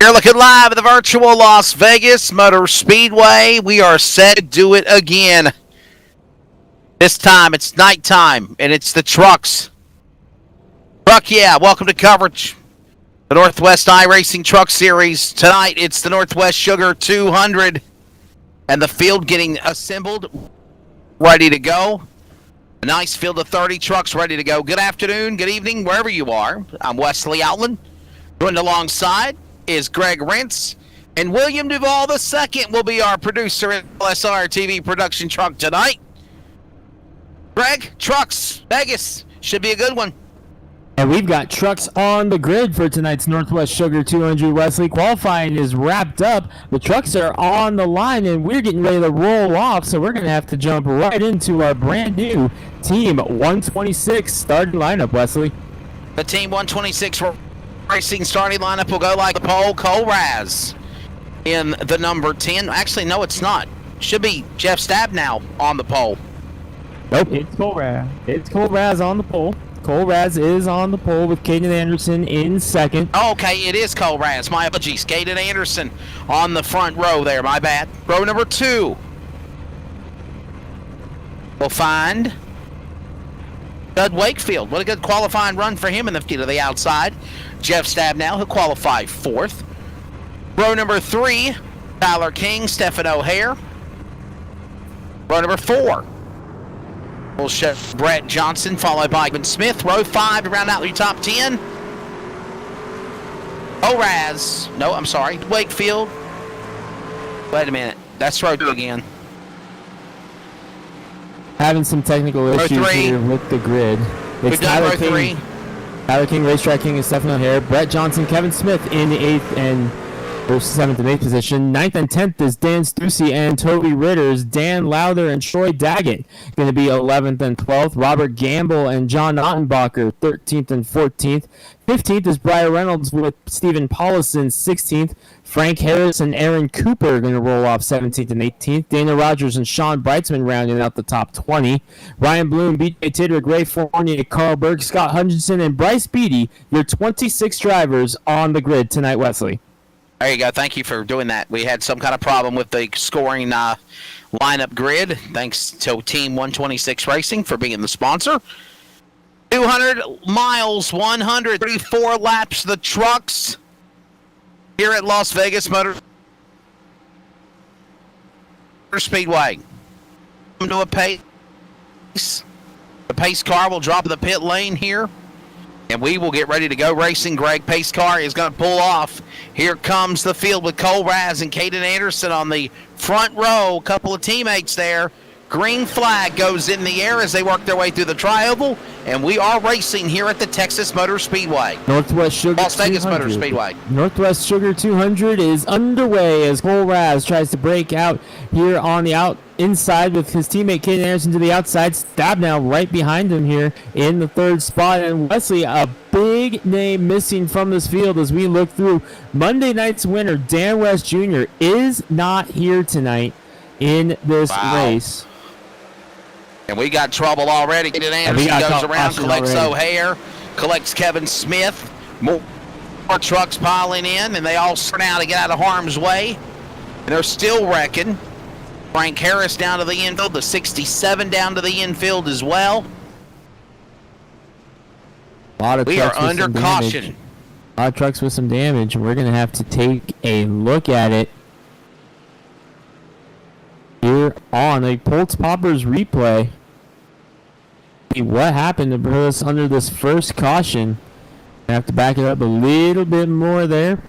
You're looking live at the virtual Las Vegas Motor Speedway. We are set to do it again. This time it's nighttime and it's the trucks. Truck, yeah, welcome to coverage. The Northwest iRacing Truck Series. Tonight it's the Northwest Sugar 200 and the field getting assembled, ready to go. A nice field of 30 trucks ready to go. Good afternoon, good evening, wherever you are. I'm Wesley Outland. Joined alongside is Greg Rentz, and William Duvall II will be our producer at LSRTV production truck tonight. Greg, trucks, Vegas, should be a good one. And we've got trucks on the grid for tonight's Northwest Sugar 200. Wesley, qualifying is wrapped up. The trucks are on the line, and we're getting ready to roll off, so we're going to have to jump right into our brand new Team 126 starting lineup, Wesley. The Team 126 Racing starting lineup will go like the pole. Cole Raz in the number 10. Actually, no, it's not. Should be Jeff Stabnow on the pole. Nope, it's Cole Raz. It's Cole Raz on the pole. Cole Raz is on the pole with Caden Anderson in second. Oh, okay, it is Cole Raz. My apologies. Caden Anderson on the front row there. My bad. Row number 2. We'll find Judd Wakefield. What a good qualifying run for him in the field of the outside. Jeff Stabnow, he'll qualify 4th. Row number 3, Tyler King, Stephen O'Hare. Row number 4, we'll show Brett Johnson, followed by Ivan Smith. Row 5 to round out your top 10. O'Raz, no, I'm sorry, Wakefield. Wait a minute, that's row 2 again. Having some technical issues here with the grid. We've done row 3. Tyler King, Racetrack King, and Stephen O'Hare. Brett Johnson, Kevin Smith in the 8th and 7th and 8th position. 9th and 10th is Dan Stussy and Toby Ritters. Dan Lowther and Troy Daggett going to be 11th and 12th. Robert Gamble and John Ottenbacher, 13th and 14th. 15th is Brian Reynolds with Stephen Paulison, 16th. Frank Harris and Aaron Cooper are going to roll off 17th and 18th. Dana Rogers and Sean Breitzman rounding out the top 20. Ryan Bloom, BJ Tidrick, Ray Fournier, Carl Berg, Scott Hutchinson, and Bryce Beatty, your 26 drivers on the grid tonight, Wesley. There you go. Thank you for doing that. We had some kind of problem with the scoring lineup grid. Thanks to Team 126 Racing for being the sponsor. 200 miles, 134 laps, the trucks here at Las Vegas Motor Speedway. Come to a pace. The pace car will drop in the pit lane here, and we will get ready to go racing. Greg, pace car is going to pull off. Here comes the field with Cole Raz and Caden Anderson on the front row. A couple of teammates there. Green flag goes in the air as they work their way through the tri-oval, and we are racing here at the Texas Motor Speedway. Northwest Sugar Las Vegas 200. Motor Speedway. Northwest Sugar 200 is underway as Cole Raz tries to break out here on the inside with his teammate Caden Anderson to the outside. Stabnow right behind him here in the 3rd spot. And Wesley, a big name missing from this field as we look through. Monday night's winner, Dan West Jr., is not here tonight in this race. And we got trouble already. Caden Anderson goes around, collects already. O'Hare, collects Kevin Smith. More trucks piling in, and they all sprint out to get out of harm's way. And they're still wrecking. Frank Harris down to the infield, the 67 down to the infield as well. We are under caution. A lot of trucks with some damage. We're going to have to take a look at it here on a Pulse Poppers replay. See what happened to put us under this first caution. I have to back it up a little bit more there.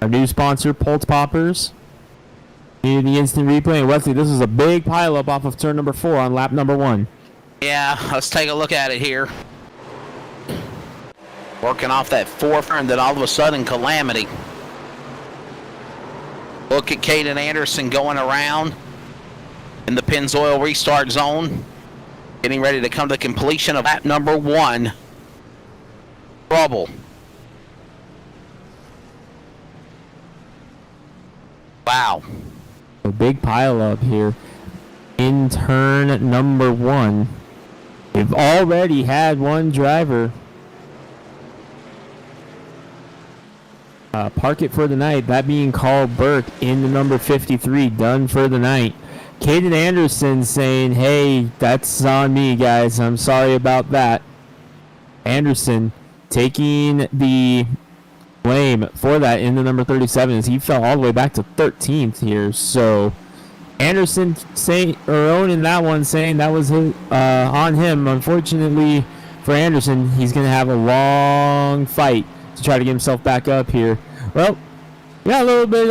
Our new sponsor, Pulse Poppers. Needed the instant replay. And Wesley, this is a big pileup off of turn number 4 on lap number 1. Yeah, let's take a look at it here. Working off that 4th turn, then all of a sudden calamity. Look at Caden Anderson going around in the Pennzoil restart zone, getting ready to come to the completion of lap number 1. Trouble. Wow. A big pile up here in turn number 1. We've already had one driver park it for the night. That being Carl Burke in the number 53, done for the night. Caden Anderson saying, hey, that's on me, guys. I'm sorry about that. Anderson taking the blame for that in the number 37 as he fell all the way back to 13th here. So Anderson owning that one, saying that was on him. Unfortunately for Anderson, he's going to have a long fight to try to get himself back up here. Well, we got a little bit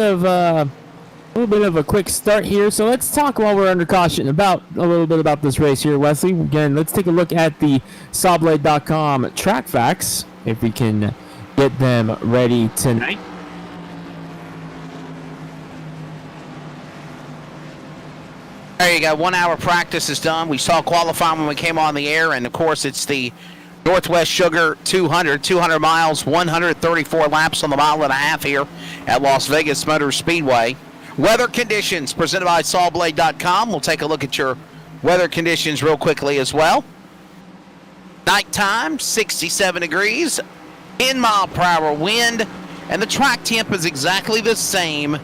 of a quick start here, so let's talk while we're under caution about a little bit about this race here, Wesley. Again, let's take a look at the Sawblade.com track facts, if we can get them ready tonight. There you go. 1 hour practice is done. We saw qualifying when we came on the air, and of course it's the Northwest Sugar 200 miles, 134 laps on the mile and a half here at Las Vegas Motor Speedway. Weather conditions presented by Sawblade.com. We'll take a look at your weather conditions real quickly as well. Nighttime, 67 degrees, 10 mile per hour wind, and the track temp is exactly the same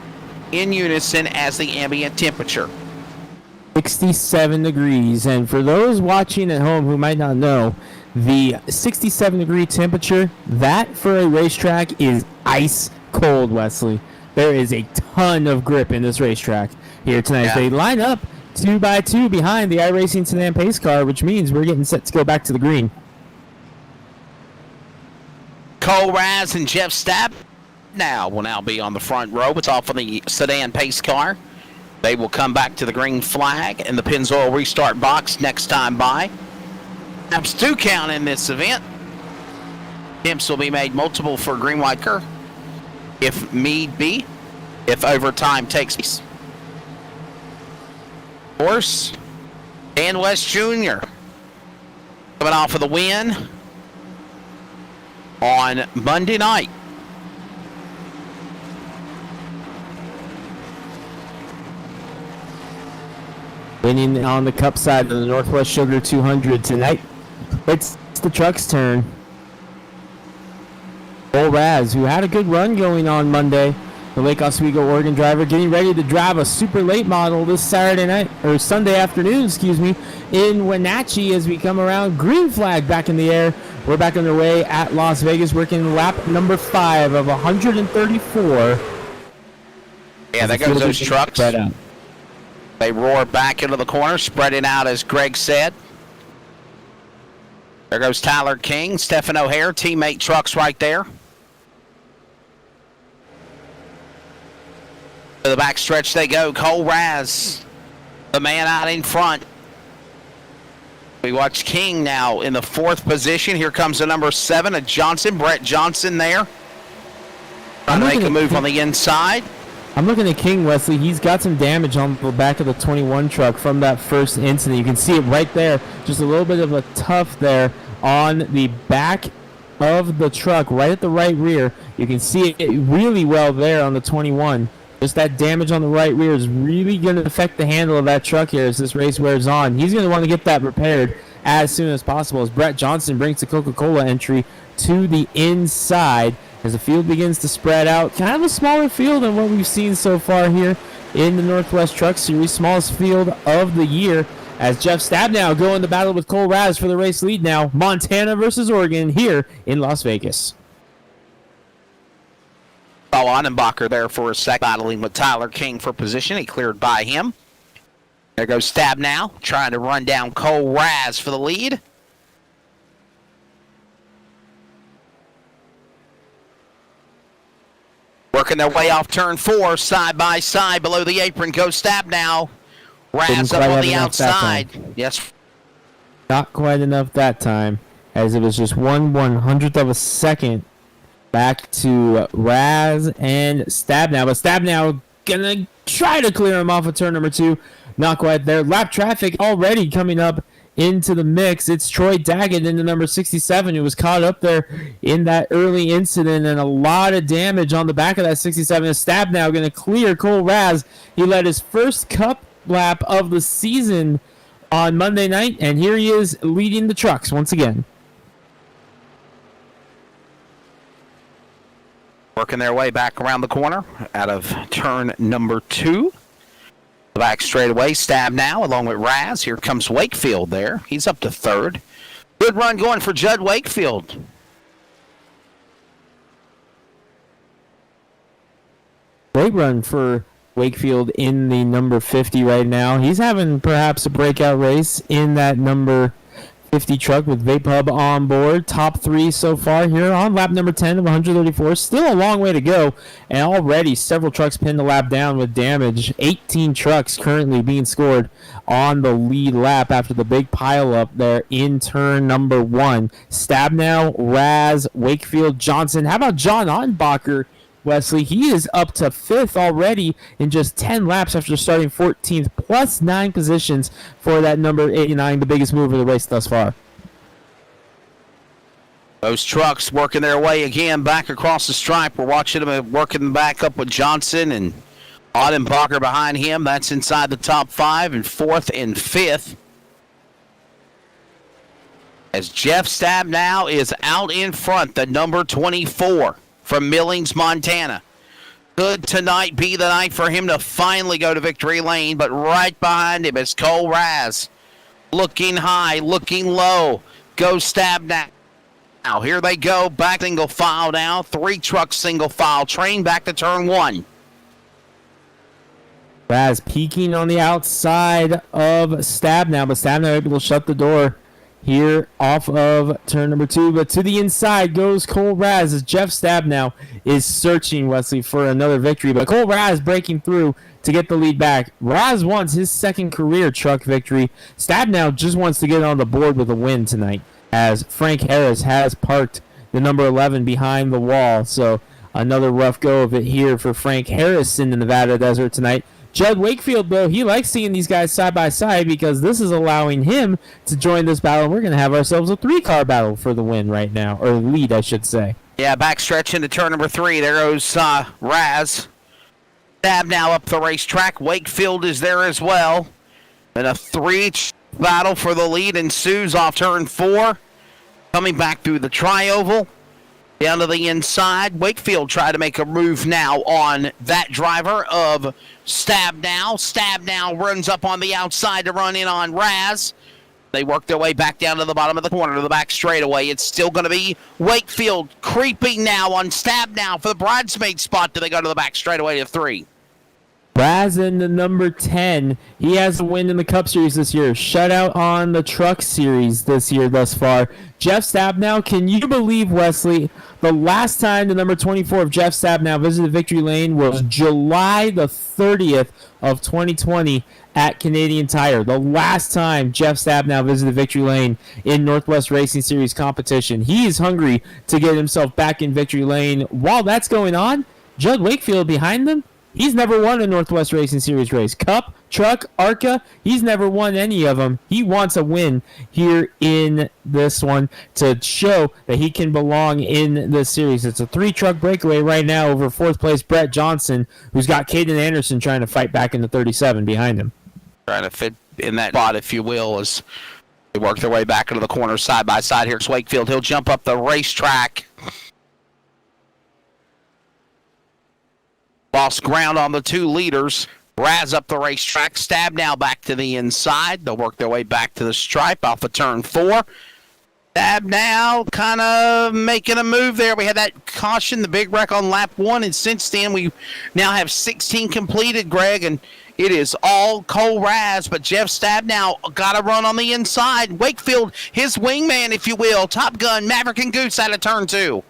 in unison as the ambient temperature. 67 degrees, and for those watching at home who might not know, the 67 degree temperature, that for a racetrack is ice cold, Wesley. There is a ton of grip in this racetrack here tonight. Yeah. They line up 2 by 2 behind the iRacing Sedan pace car, which means we're getting set to go back to the green. Cole Raz and Jeff Stab will now be on the front row. It's off of the Sedan pace car. They will come back to the green flag in the Pennzoil restart box next time by. Laps do count in this event. Attempts will be made multiple for green white car if need be, if overtime takes place. Of course, Dan West Jr. coming off of the win on Monday night. Winning on the cup side of the Northwest Sugar 200 tonight. It's the truck's turn. Cole Raz, who had a good run going on Monday, the Lake Oswego, Oregon driver, getting ready to drive a super late model this Sunday afternoon, in Wenatchee as we come around. Green flag back in the air. We're back underway at Las Vegas, working lap number 5 of 134. Yeah, there goes those trucks. They roar back into the corner, spreading out as Greg said. There goes Tyler King, Stephen O'Hare, teammate trucks right there. To the back stretch they go. Cole Raz, the man out in front. We watch King now in the 4th position. Here comes the number 7 of Johnson, Brett Johnson there. Trying to make a move on the inside. I'm looking at King, Wesley. He's got some damage on the back of the 21 truck from that first incident. You can see it right there. Just a little bit of a tuff there on the back of the truck, right at the right rear. You can see it really well there on the 21. Just that damage on the right rear is really going to affect the handle of that truck here as this race wears on. He's going to want to get that repaired as soon as possible as Brett Johnson brings the Coca-Cola entry to the inside. As the field begins to spread out, kind of a smaller field than what we've seen so far here in the Northwest Truck Series. Smallest field of the year as Jeff Stabnow going to battle with Cole Raz for the race lead now. Montana versus Oregon here in Las Vegas. Paul Annenbacher there for a sec, battling with Tyler King for position. He cleared by him. There goes Stabnow trying to run down Cole Raz for the lead. Working their way off turn 4, side by side below the apron. Goes Stabnow. Raz up on the outside. Yes. Not quite enough that time, as it was just 1/100th of a second back to Raz and Stabnow. But Stabnow gonna try to clear him off of turn number 2. Not quite there. Lap traffic already coming up into the mix. It's Troy Daggett into number 67 who was caught up there in that early incident, and a lot of damage on the back of that 67. Stabnow going to clear Cole Raz. He led his first cup lap of the season on Monday night, and here he is leading the trucks once again. working their way back around the corner out of turn number 2. The back straightaway, Stab now along with Raz. Here comes Wakefield there. He's up to 3rd. Good run going for Judd Wakefield. Great run for Wakefield in the number 50 right now. He's having perhaps a breakout race in that number 50 truck with Vape Hub on board. Top 3 so far here on lap number 10 of 134. Still a long way to go, and already several trucks pinned the lap down with damage. 18 trucks currently being scored on the lead lap after the big pile up there in turn number 1. Stab now, Raz, Wakefield, Johnson. How about John Ottenbacher, Wesley? He is up to 5th already in just 10 laps after starting 14th, plus 9 positions for that number 89, the biggest move of the race thus far. Those trucks working their way again back across the stripe. We're watching them working back up with Johnson and Ottenbacher behind him. That's inside the top 5 and 4th and 5th. As Jeff Stab now is out in front, the number 24. From Millings, Montana. Could tonight be the night for him to finally go to victory lane, but right behind him is Cole Raz. Looking high, looking low. Go Stab now. Now here they go, back single file now. 3 trucks single file, train back to turn 1. Raz peeking on the outside of Stab now, but Stab now able to shut the door here off of turn number 2, but to the inside goes Cole Raz as Jeff Stab now is searching, Wesley, for another victory, but Cole Raz breaking through to get the lead back. Raz wants his 2nd career truck victory. Stab now just wants to get on the board with a win tonight as Frank Harris has parked the number 11 behind the wall, so another rough go of it here for Frank Harris in the Nevada desert tonight. Judd Wakefield, though, he likes seeing these guys side by side because this is allowing him to join this battle. We're going to have ourselves a 3-car battle for the win right now, or lead, I should say. Yeah, backstretch into turn number 3. There goes Raz. Stab now up the racetrack. Wakefield is there as well. And a 3 battle for the lead ensues off turn 4. Coming back through the tri-oval. Down to the inside. Wakefield tried to make a move now on that driver of Stab now. Stab now runs up on the outside to run in on Raz. They work their way back down to the bottom of the corner to the back straightaway. It's still going to be Wakefield creeping now on Stab now for the bridesmaid spot. Do they go to the back straightaway to 3? Raz in the number 10. He has a win in the Cup Series this year. Shutout on the Truck Series this year thus far. Jeff Stabnow, can you believe, Wesley, the last time the number 24 of Jeff Stabnow visited Victory Lane was July the 30th of 2020 at Canadian Tire. The last time Jeff Stabnow visited Victory Lane in Northwest Racing Series competition. He is hungry to get himself back in Victory Lane. While that's going on, Judd Wakefield behind them, he's never won a Northwest Racing Series race. Cup, Truck, ARCA, he's never won any of them. He wants a win here in this one to show that he can belong in this series. It's a 3-truck breakaway right now over 4th place Brett Johnson, who's got Caden Anderson trying to fight back in the 37 behind him. Trying to fit in that spot, if you will, as they work their way back into the corner side by side. Here's Wakefield. He'll jump up the racetrack. Lost ground on the 2 leaders. Raz up the racetrack. Stab now back to the inside. They'll work their way back to the stripe off of turn 4. Stab now kind of making a move there. We had that caution, the big wreck on lap 1, and since then we now have 16 completed, Greg, and it is all Cole Raz, but Jeff Stab now got to run on the inside. Wakefield, his wingman, if you will. Top Gun, Maverick and Goose out of turn 2.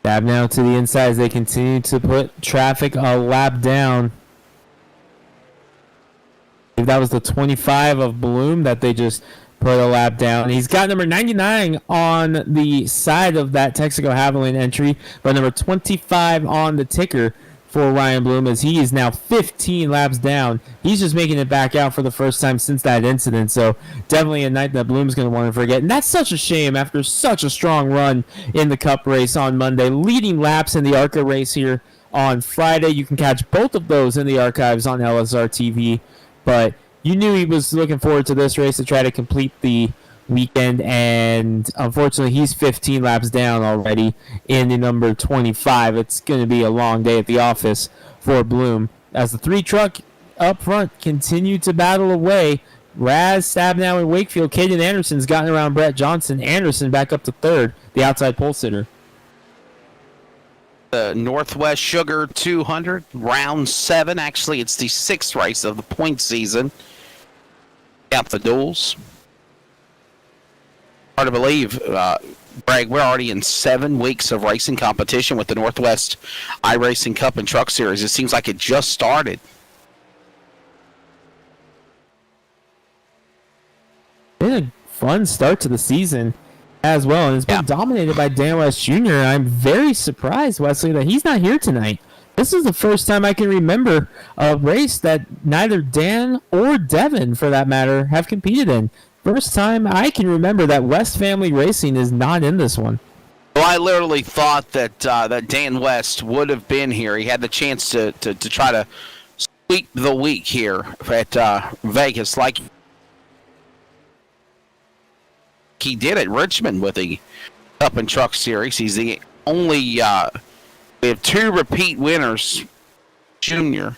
Stab now to the inside as they continue to put traffic a lap down. I believe that was the 25 of Bloom that they just put a lap down. He's got number 99 on the side of that Texaco Haviland entry, but number 25 on the ticker for Ryan Bloom as he is now 15 laps down. He's just making it back out for the first time since that incident, so definitely a night that Bloom's going to want to forget. And that's such a shame after such a strong run in the Cup race on Monday, leading laps in the ARCA race here on Friday. You can catch both of those in the archives on LSRTV, but you knew he was looking forward to this race to try to complete the weekend, and unfortunately he's 15 laps down already in the number 25. It's going to be a long day at the office for Bloom as the 3 truck up front continue to battle away. Raz, Stabnow, and Wakefield. Caden Anderson's gotten around Brett Johnson. Anderson back up to third, the outside pole sitter. The Northwest Sugar 200, round 7. Actually, it's the 6th race of the point season. Count the duels. Hard to believe, Greg, we're already in 7 weeks of racing competition with the Northwest iRacing Cup and Truck Series. It seems like it just started. Been a fun start to the season as well, and it's been dominated by Dan West Jr. I'm very surprised, Wesley, that he's not here tonight. This is the first time I can remember a race that neither Dan or Devin, for that matter, have competed in. First time I can remember that West Family Racing is not in this one. Well, I literally thought that that Dan West would have been here. He had the chance to try to sweep the week here at Vegas, like he did at Richmond with the Cup and Truck Series. He's the only, we have 2 repeat winners, Junior.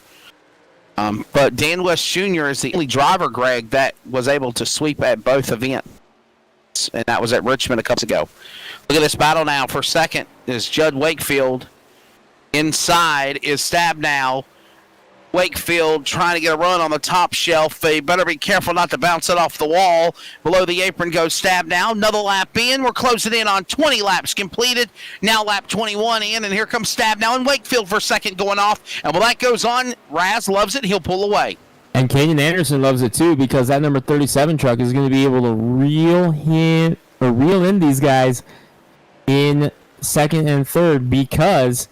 But Dan West Jr. is the only driver, Greg, that was able to sweep at both events. And that was at Richmond a couple ago. Look at this battle now for second is Judd Wakefield. Inside is Stabnow. Wakefield trying to get a run on the top shelf. They better be careful not to bounce it off the wall. Below the apron goes Stabnow. Another lap in. We're closing in on 20 laps completed. Now lap 21 in, and here comes Stabnow and Wakefield for second going off. And while that goes on, Raz loves it. He'll pull away. And Kaden Anderson loves it too, because that number 37 truck is going to be able to reel in these guys in second and third, because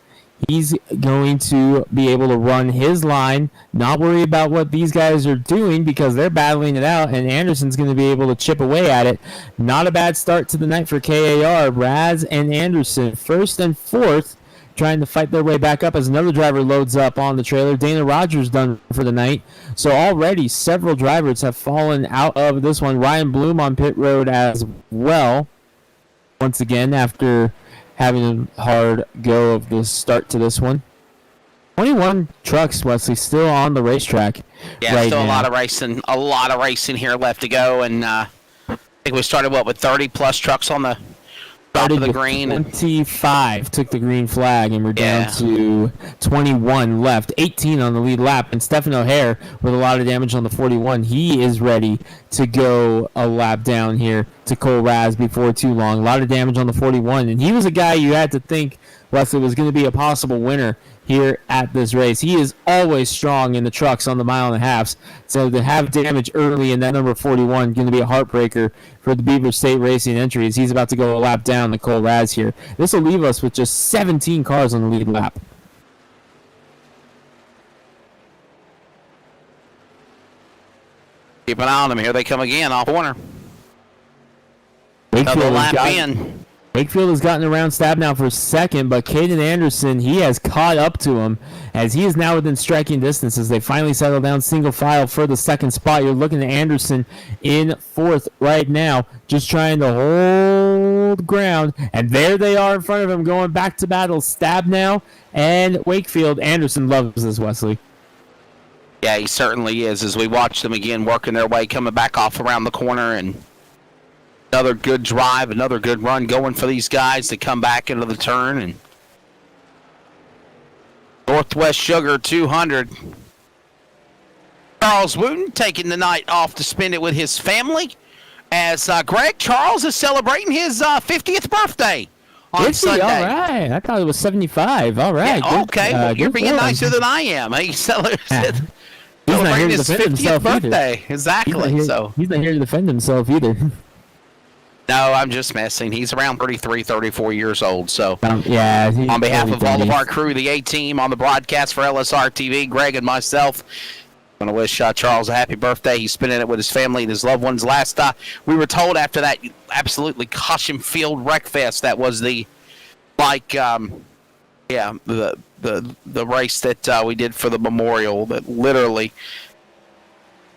he's going to be able to run his line, not worry about what these guys are doing because they're battling it out, and Anderson's going to be able to chip away at it. Not a bad start to the night for KAR. Raz and Anderson, first and fourth, trying to fight their way back up as another driver loads up on the trailer. Dana Rogers done for the night. So already several drivers have fallen out of this one. Ryan Bloom on pit road as well. Once again, after having a hard go of the start to this one. 21 trucks, Wesley, still on the racetrack. Yeah, right still now. a lot of racing here left to go, and I think we started with 30 plus trucks on the top of the green. 25 took the green flag, and we're down to 21 left. 18 on the lead lap, and Stephen O'Hare with a lot of damage on the 41. He is ready to go a lap down here to Cole Raz before too long. A lot of damage on the 41, and he was a guy you had to think, Wesley, was going to be a possible winner here at this race. He is always strong in the trucks on the mile and a half, so to have damage early in that number 41 going to be a heartbreaker for the Beaver State Racing entries. He's about to go a lap down to Cole Raz here. This will leave us with just 17 cars on the lead lap. Keep an eye on them. Here they come again off corner. Another lap in. Wakefield has gotten around Stabnow for second, but Caden Anderson, he has caught up to him as he is now within striking distance as they finally settle down single file for the second spot. You're looking at Anderson in fourth right now, just trying to hold ground, and there they are in front of him going back to battle. Stabnow and Wakefield. Anderson loves this, Wesley. Yeah, he certainly is, as we watch them again working their way, coming back off around the corner, and another good drive, another good run going for these guys to come back into the turn. And Northwest Sugar 200. Charles Wooten taking the night off to spend it with his family as Greg Charles is celebrating his 50th birthday on Sunday. All right. I thought it was 75. All right. Yeah, okay. You're being nicer than I am. He's celebrating his 50th birthday. Either. Exactly. He's not here to defend himself either. No, I'm just messing. He's around 33, 34 years old. So, on behalf of all of our crew, the A-Team on the broadcast for LSRTV, Greg and myself, I'm going to wish Charles a happy birthday. He's spending it with his family and his loved ones. Last we were told after that absolutely caution-filled wreck fest that was the race that we did for the memorial, that literally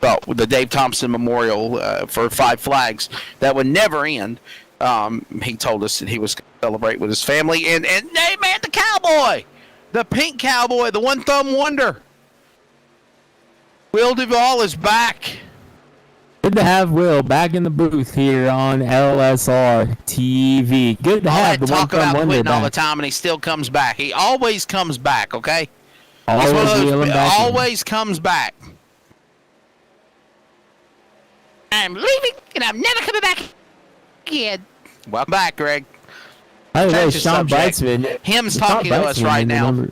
well, the Dave Thompson Memorial for Five Flags that would never end. He told us that he was going to celebrate with his family. And hey, man, the cowboy, the pink cowboy, the one thumb wonder, Will Duvall is back. Good to have Will back in the booth here on LSRTV. Good to have the one thumb wonder quitting back. all the time, and he still comes back. He always comes back, okay? Always comes back. I'm leaving, and I'm never coming back again. Welcome back, Greg. By the way, Change the Sean subject. Brightsman. Him's talking to us right now.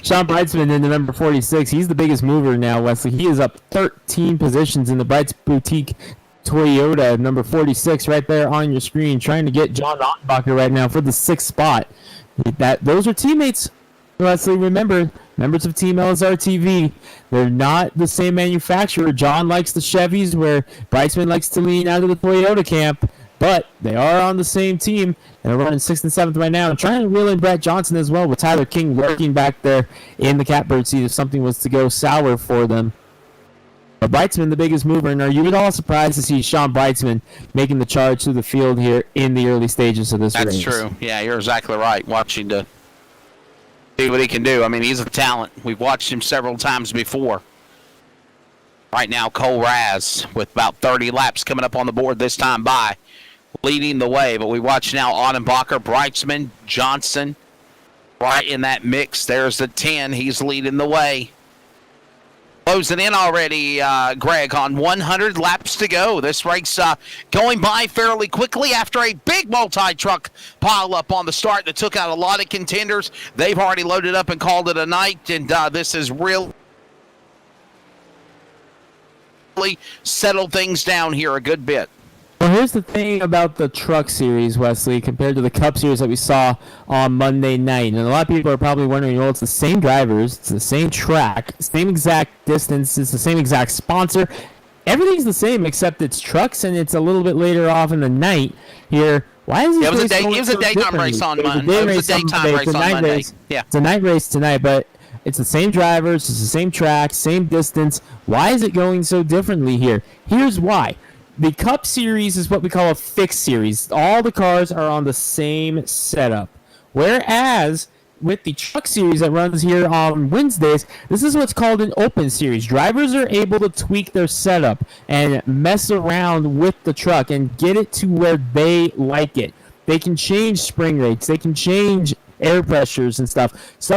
Sean Brightsman in the number 46. He's the biggest mover now, Wesley. He is up 13 positions in the Brights Boutique Toyota, number 46, right there on your screen, trying to get John Ottenbacher right now for the 6th spot. Those are teammates, Wesley. Remember, members of Team LSRTV, they're not the same manufacturer. John likes the Chevys, where Brightsman likes to lean out of the Toyota camp. But they are on the same team, and they're running 6th and 7th right now. And trying to reel in Brett Johnson as well, with Tyler King working back there in the catbird seat if something was to go sour for them. But Brightsman, the biggest mover, and are you at all surprised to see Sean Brightsman making the charge through the field here in the early stages of this race? That's true. Yeah, you're exactly right. Watching to see what he can do. I mean, he's a talent. We've watched him several times before. Right now, Cole Raz with about 30 laps coming up on the board this time by, leading the way. But we watch now Ottenbacher, Brightsman, Johnson right in that mix. There's the 10. He's leading the way. Closing in already, Greg, on 100 laps to go. This race going by fairly quickly after a big multi-truck pile-up on the start that took out a lot of contenders. They've already loaded up and called it a night, and this is really settled things down here a good bit. Well, here's the thing about the Truck Series, Wesley, compared to the Cup Series that we saw on Monday night. And a lot of people are probably wondering, well, it's the same drivers, it's the same track, same exact distance, it's the same exact sponsor. Everything's the same except it's trucks, and it's a little bit later off in the night here. Why is it was a daytime race on Monday. It was a daytime race on Monday. Yeah. It's a night race tonight, but it's the same drivers, it's the same track, same distance. Why is it going so differently here? Here's why. The Cup Series is what we call a fixed series. All the cars are on the same setup. Whereas with the Truck Series that runs here on Wednesdays, this is what's called an open series. Drivers are able to tweak their setup and mess around with the truck and get it to where they like it. They can change spring rates. They can change air pressures and stuff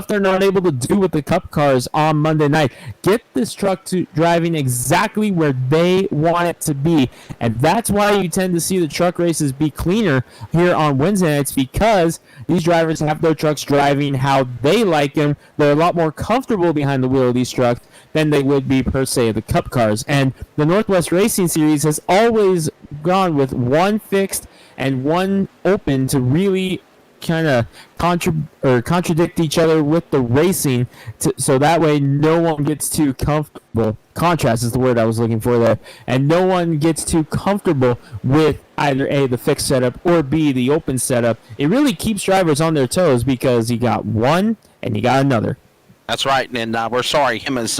they're not able to do with the Cup cars on Monday night. Get this truck to driving exactly where they want it to be, and that's why you tend to see the truck races be cleaner here on Wednesday nights, because these drivers have their trucks driving how they like them. They're a lot more comfortable behind the wheel of these trucks than they would be per se of the Cup cars. And the Northwest Racing Series has always gone with one fixed and one open to really kind of contradict each other with the racing, so that way no one gets too comfortable. Contrast is the word I was looking for there. And no one gets too comfortable with either A, the fixed setup, or B, the open setup. It really keeps drivers on their toes because you got one and you got another. That's right, and we're sorry. Him is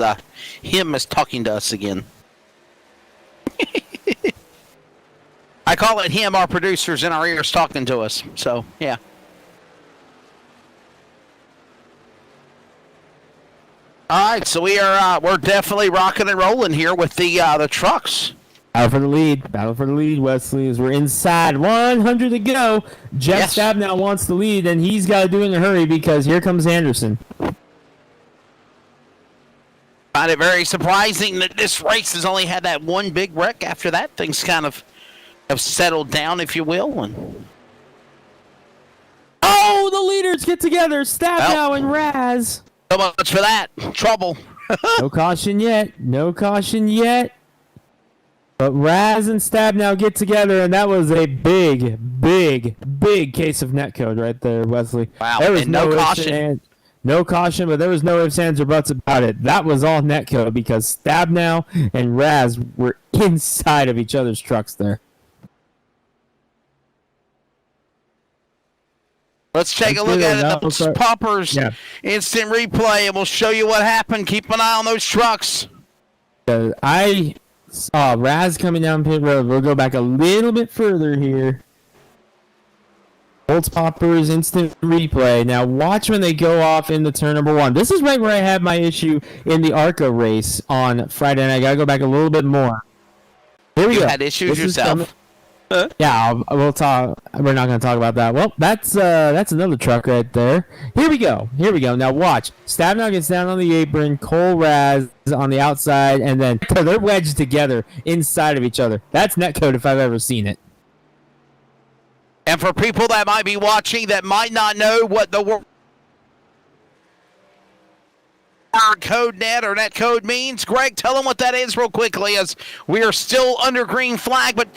talking to us again. I call it him. Our producers in our ears talking to us. So yeah. All right, so we're definitely rocking and rolling here with the trucks. Battle for the lead, Wesley, as we're inside 100 to go. Jeff Stabnow wants the lead, and he's got to do it in a hurry because here comes Anderson. Find it very surprising that this race has only had that one big wreck. After that, things kind of have settled down, if you will. And oh, the leaders get together, Stabnow and Raz. So much for that. Trouble. No caution yet. But Raz and Stabnow get together, and that was a big case of netcode right there, Wesley. Wow, there was no caution. No caution, but there was no ifs, ands, or buts about it. That was all netcode because Stabnow and Raz were inside of each other's trucks there. Let's take a look at it. The Poppers instant replay, and we'll show you what happened. Keep an eye on those trucks. I saw Raz coming down pit road. We'll go back a little bit further here. Bolts Poppers instant replay. Now watch when they go off into turn number 1. This is right where I had my issue in the ARCA race on Friday, and I gotta go back a little bit more. Here we go. You had issues yourself. Yeah, we'll talk. We're not going to talk about that. Well, that's another truck right there. Here we go. Now watch. Stabnow gets down on the apron. Cole Raz on the outside, and then they're wedged together inside of each other. That's netcode if I've ever seen it. And for people that might be watching that might not know what the word code net or net code means, Greg, tell them what that is real quickly, as we are still under green flag, but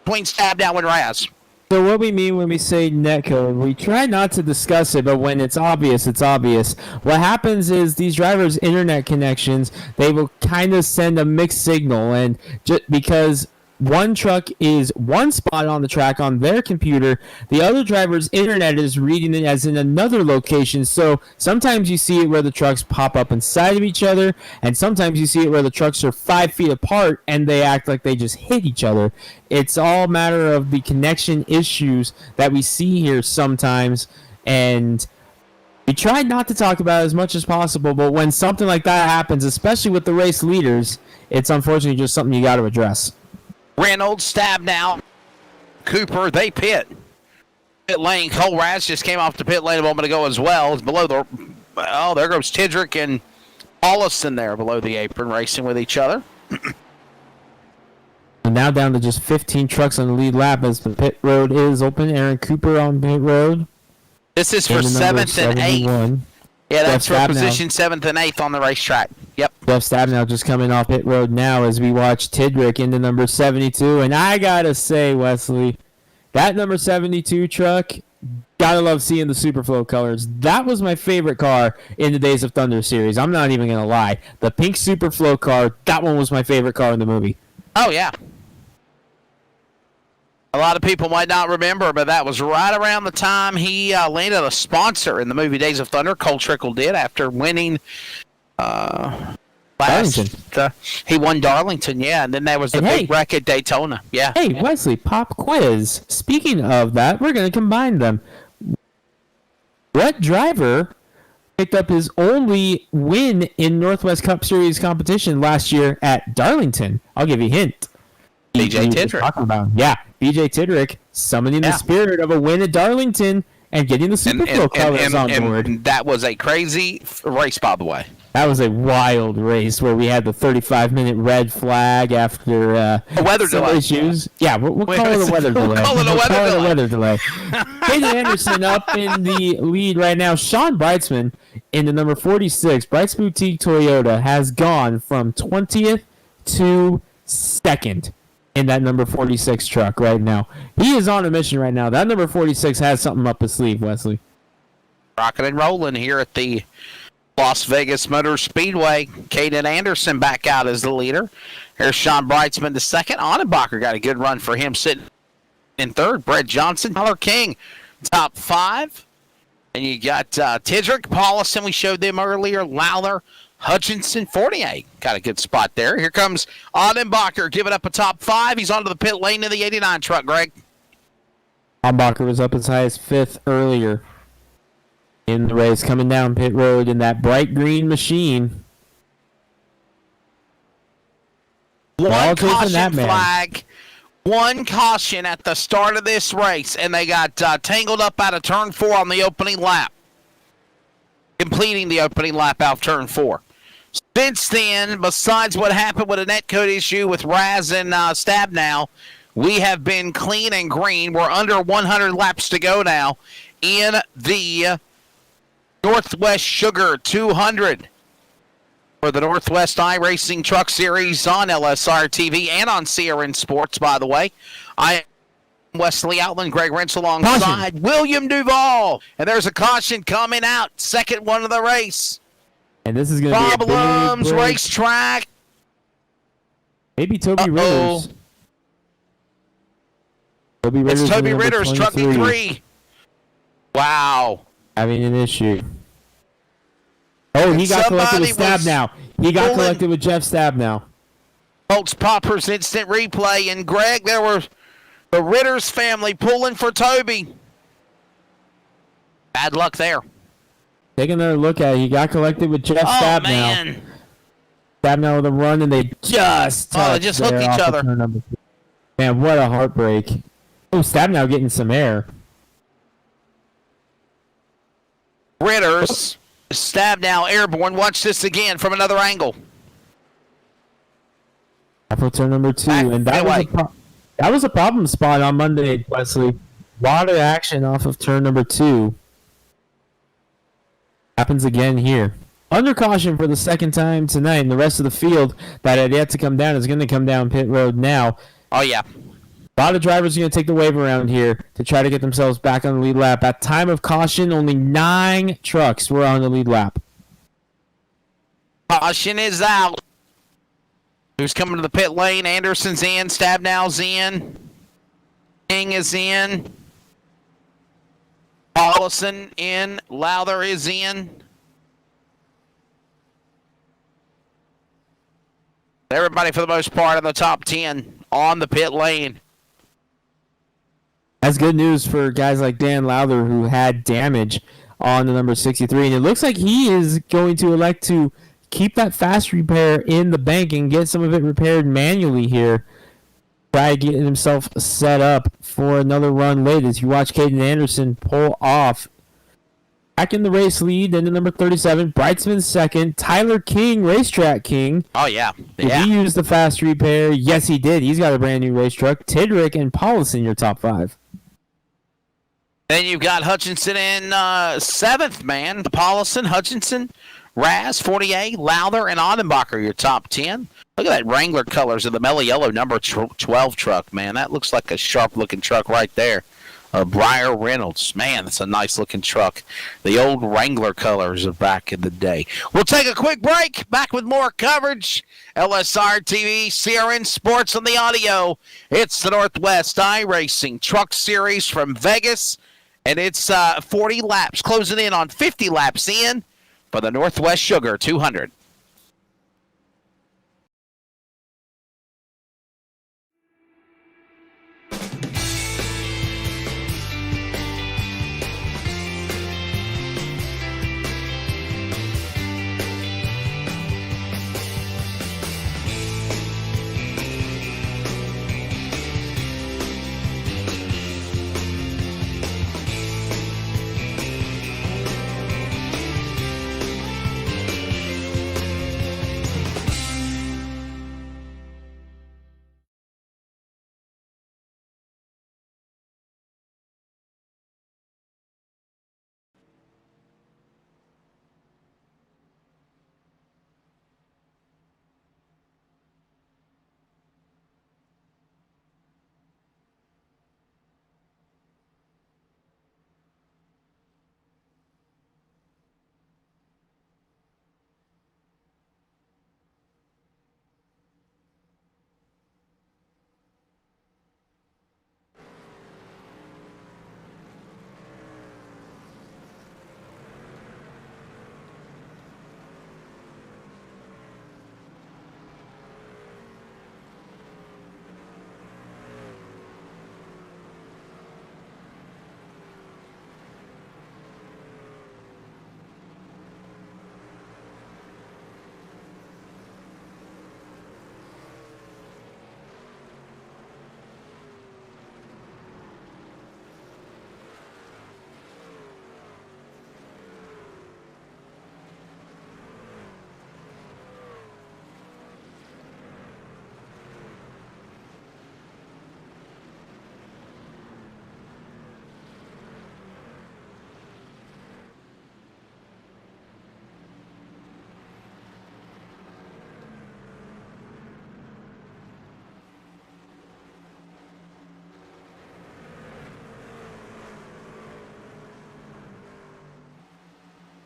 between Stabnow and Raz. So what we mean when we say netcode, we try not to discuss it, but when it's obvious, it's obvious. What happens is these drivers' internet connections, they will kind of send a mixed signal, and just because one truck is one spot on the track on their computer, the other driver's internet is reading it as in another location. So sometimes you see it where the trucks pop up inside of each other, and sometimes you see it where the trucks are 5 feet apart and they act like they just hit each other. It's all a matter of the connection issues that we see here sometimes, and we try not to talk about it as much as possible, but when something like that happens, especially with the race leaders, it's unfortunately just something you got to address. Reynolds, Stabnow, Cooper, they pit lane. Cole Raz just came off the pit lane a moment ago as well. It's below the, oh, there goes Tidrick and Paulison there below the apron racing with each other. And now down to just 15 trucks on the lead lap as the pit road is open. Aaron Cooper on pit road. This is for 7th and 8th. Yeah, that's for position 7th and 8th on the racetrack. Yep. Jeff Stabnow just coming off pit road now as we watch Tidrick into number 72. And I got to say, Wesley, that number 72 truck, gotta love seeing the Superflow colors. That was my favorite car in the Days of Thunder series. I'm not even going to lie. The pink Superflow car, that one was my favorite car in the movie. Oh, yeah. A lot of people might not remember, but that was right around the time he landed a sponsor in the movie Days of Thunder. Cole Trickle did after winning Darlington. He won Darlington, yeah, and then there was the big wreck at Daytona. Yeah. Hey, Wesley, pop quiz. Speaking of that, we're going to combine them. What driver picked up his only win in Northwest Cup Series competition last year at Darlington? I'll give you a hint. BJ Tidrick. Yeah, BJ Tidrick summoning the spirit of a win at Darlington and getting the Superflow colors on board. And that was a crazy race, by the way. That was a wild race where we had the 35-minute red flag after a weather delay. Issues. Yeah, we'll call it a weather delay. We'll call it a weather delay. Hayden Anderson up in the lead right now. Sean Breitzman in the number 46. Breitz Boutique Toyota has gone from 20th to 2nd. In that number 46 truck right now. He is on a mission right now. That number 46 has something up his sleeve, Wesley. Rocking and rolling here at the Las Vegas Motor Speedway. Caden Anderson back out as the leader. Here's Sean Breitzman the second. Onenbacher got a good run for him sitting in third. Brett Johnson, Tyler King, top 5. And you got Tidrick, Paulison, we showed them earlier, Lawler, Hutchinson, 48. Got a good spot there. Here comes Onenbacher giving up a top 5. He's onto the pit lane of the 89 truck, Greg. Onenbacher was up as high as 5th earlier in the race, coming down pit road in that bright green machine. One caution flag. One caution at the start of this race, and they got tangled up out of turn 4 on the opening lap. Completing the opening lap out of turn 4. Since then, besides what happened with a netcode issue with Raz and Stabnow, we have been clean and green. We're under 100 laps to go now in the Northwest Sugar 200 for the Northwest iRacing Truck Series on LSRTV and on CRN Sports, by the way. I am Wesley Outland, Greg Rentz alongside William Duvall. And there's a caution coming out. Second one of the race. And this is going to be a Problems racetrack. Maybe Toby Ritters. It's Toby Ritters, truck 3. Wow. Having an issue. Oh, he got collected with Stabnow. He got Pulling. collected with Jeff Stabnow. Folks, Poppers instant replay. And Greg, there were the Ritters family pulling for Toby. Bad luck there. Take another look at it. He got collected with Jeff Stabnow. Man. Stabnow with a run, and they just they just hooked each other. Man, what a heartbreak. Oh, Stabnow getting some air. Ritters, Stabnow airborne. Watch this again from another angle. After turn number 2, Back and that was a problem spot on Monday, Wesley. A lot of action off of turn number 2. Happens again here. Under caution for the second time tonight, and the rest of the field that had yet to come down is going to come down pit road now. Oh, yeah. A lot of drivers are going to take the wave around here to try to get themselves back on the lead lap. At time of caution, only 9 trucks were on the lead lap. Caution is out. Who's coming to the pit lane? Anderson's in. Stabnow's in. King is in. Paulson in. Lowther is in. Everybody, for the most part, in the top 10 on the pit lane. That's good news for guys like Dan Lowther, who had damage on the number 63. And it looks like he is going to elect to keep that fast repair in the bank and get some of it repaired manually here. Try getting himself set up for another run late as you watch Caden Anderson pull off. Back in the race lead, then to number 37, Brightsman second, Tyler King, Racetrack King. Oh, yeah. Did he use the fast repair? Yes, he did. He's got a brand new race truck. Tidrick and Paulson, your top 5. Then you've got Hutchinson in 7th, man. Paulson, Hutchinson, Raz, 48, Lowther, and Odenbacher, your top 10. Look at that Wrangler colors of the mellow yellow number 12 truck, man. That looks like a sharp-looking truck right there. Briar Reynolds. Man, that's a nice-looking truck. The old Wrangler colors of back in the day. We'll take a quick break. Back with more coverage. LSRTV, CRN Sports on the audio. It's the Northwest iRacing Truck Series from Vegas. And it's 40 laps, closing in on 50 laps in for the Northwest Sugar 200.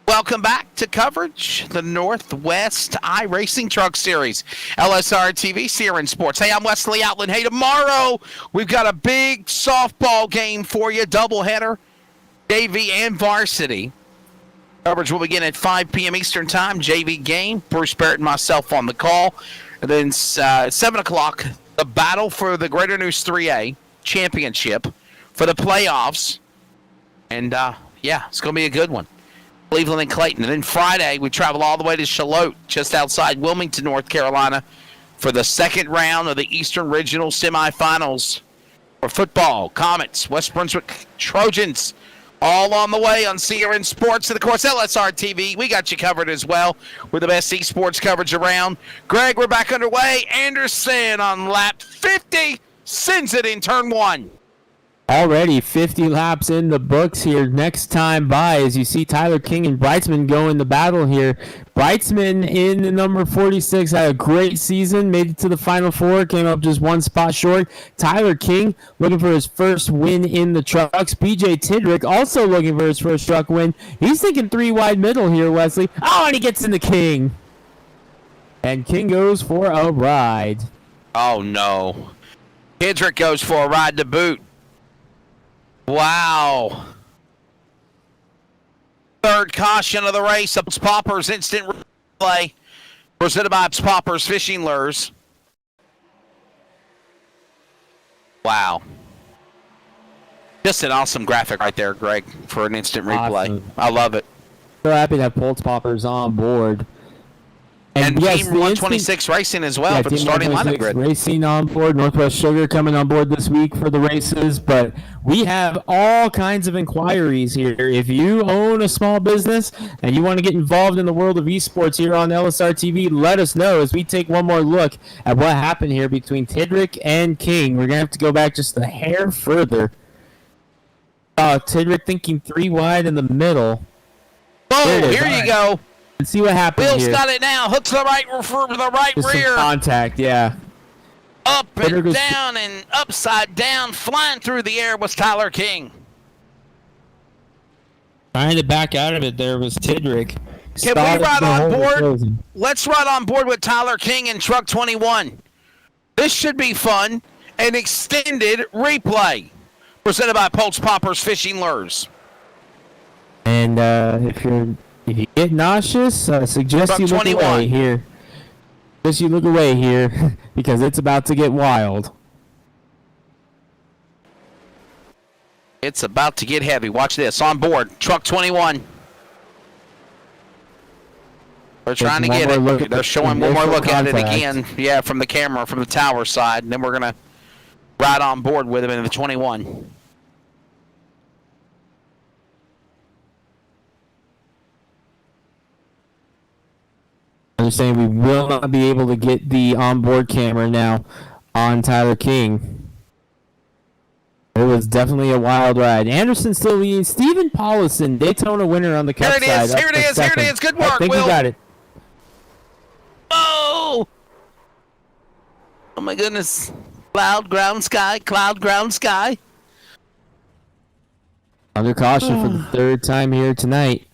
Welcome back to coverage, the Northwest iRacing Truck Series, LSRTV, CRN Sports. Hey, I'm Wesley Outland. Hey, tomorrow we've got a big softball game for you, doubleheader, JV and varsity. Coverage will begin at 5 p.m. Eastern Time. JV game. Bruce Barrett and myself on the call. And then 7 o'clock, the battle for the Greater News 3A championship for the playoffs. And, it's going to be a good one. Cleveland and Clayton. And then Friday, we travel all the way to Charlotte, just outside Wilmington, North Carolina, for the second round of the Eastern Regional semifinals for football. Comets, West Brunswick Trojans, all on the way on CRN Sports. And, of course, LSRTV. We got you covered as well. We're the best esports coverage around. Greg, we're back underway. Anderson on lap 50 sends it in turn 1. Already 50 laps in the books here. Next time by, as you see Tyler King and Breitzman go in the battle here. Breitzman in the number 46 had a great season, made it to the Final Four, came up just one spot short. Tyler King looking for his first win in the trucks. BJ Tidrick also looking for his first truck win. He's thinking 3 wide middle here, Wesley. Oh, and he gets into King. And King goes for a ride. Oh, no. Tidrick goes for a ride to boot. Wow. Third caution of the race. Poppers instant replay. Presented by Poppers Fishing Lures. Wow. Just an awesome graphic right there, Greg, for an instant replay. Awesome. I love it. So happy to have Pulse Poppers on board. And yes, Team 126 Racing as well for the starting lineup grid. Racing on board. Northwest Sugar coming on board this week for the races. But we have all kinds of inquiries here. If you own a small business and you want to get involved in the world of esports here on LSRTV, let us know as we take one more look at what happened here between Tidrick and King. We're going to have to go back just a hair further. Tidrick thinking 3 wide in the middle. Oh, here you go. Let's see what happens. Bill's here. Got it now. Hooks the right for the right just rear. Some contact, yeah. Up and down and upside down, flying through the air was Tyler King. Trying to back out of it there was Tidrick. Can we ride on board? Let's ride on board with Tyler King in truck 21. This should be fun. An extended replay presented by Pulse Poppers Fishing Lures. And if you get nauseous, I suggest you look away here. Suggest you look away here because it's about to get wild. It's about to get heavy. Watch this. On board, truck 21. We're trying to get it. They're showing one more look at it again. Yeah, from the camera, from the tower side. And then we're going to ride on board with him in the 21. I'm saying we will not be able to get the onboard camera now on Tyler King. It was definitely a wild ride. Anderson still leads. Stephen Paulison, Daytona winner on the cup side. Here it is. Good work, I think Will. we got it. Oh! Oh, my goodness. Cloud, ground, sky. Cloud, ground, sky. Under caution for the third time here tonight.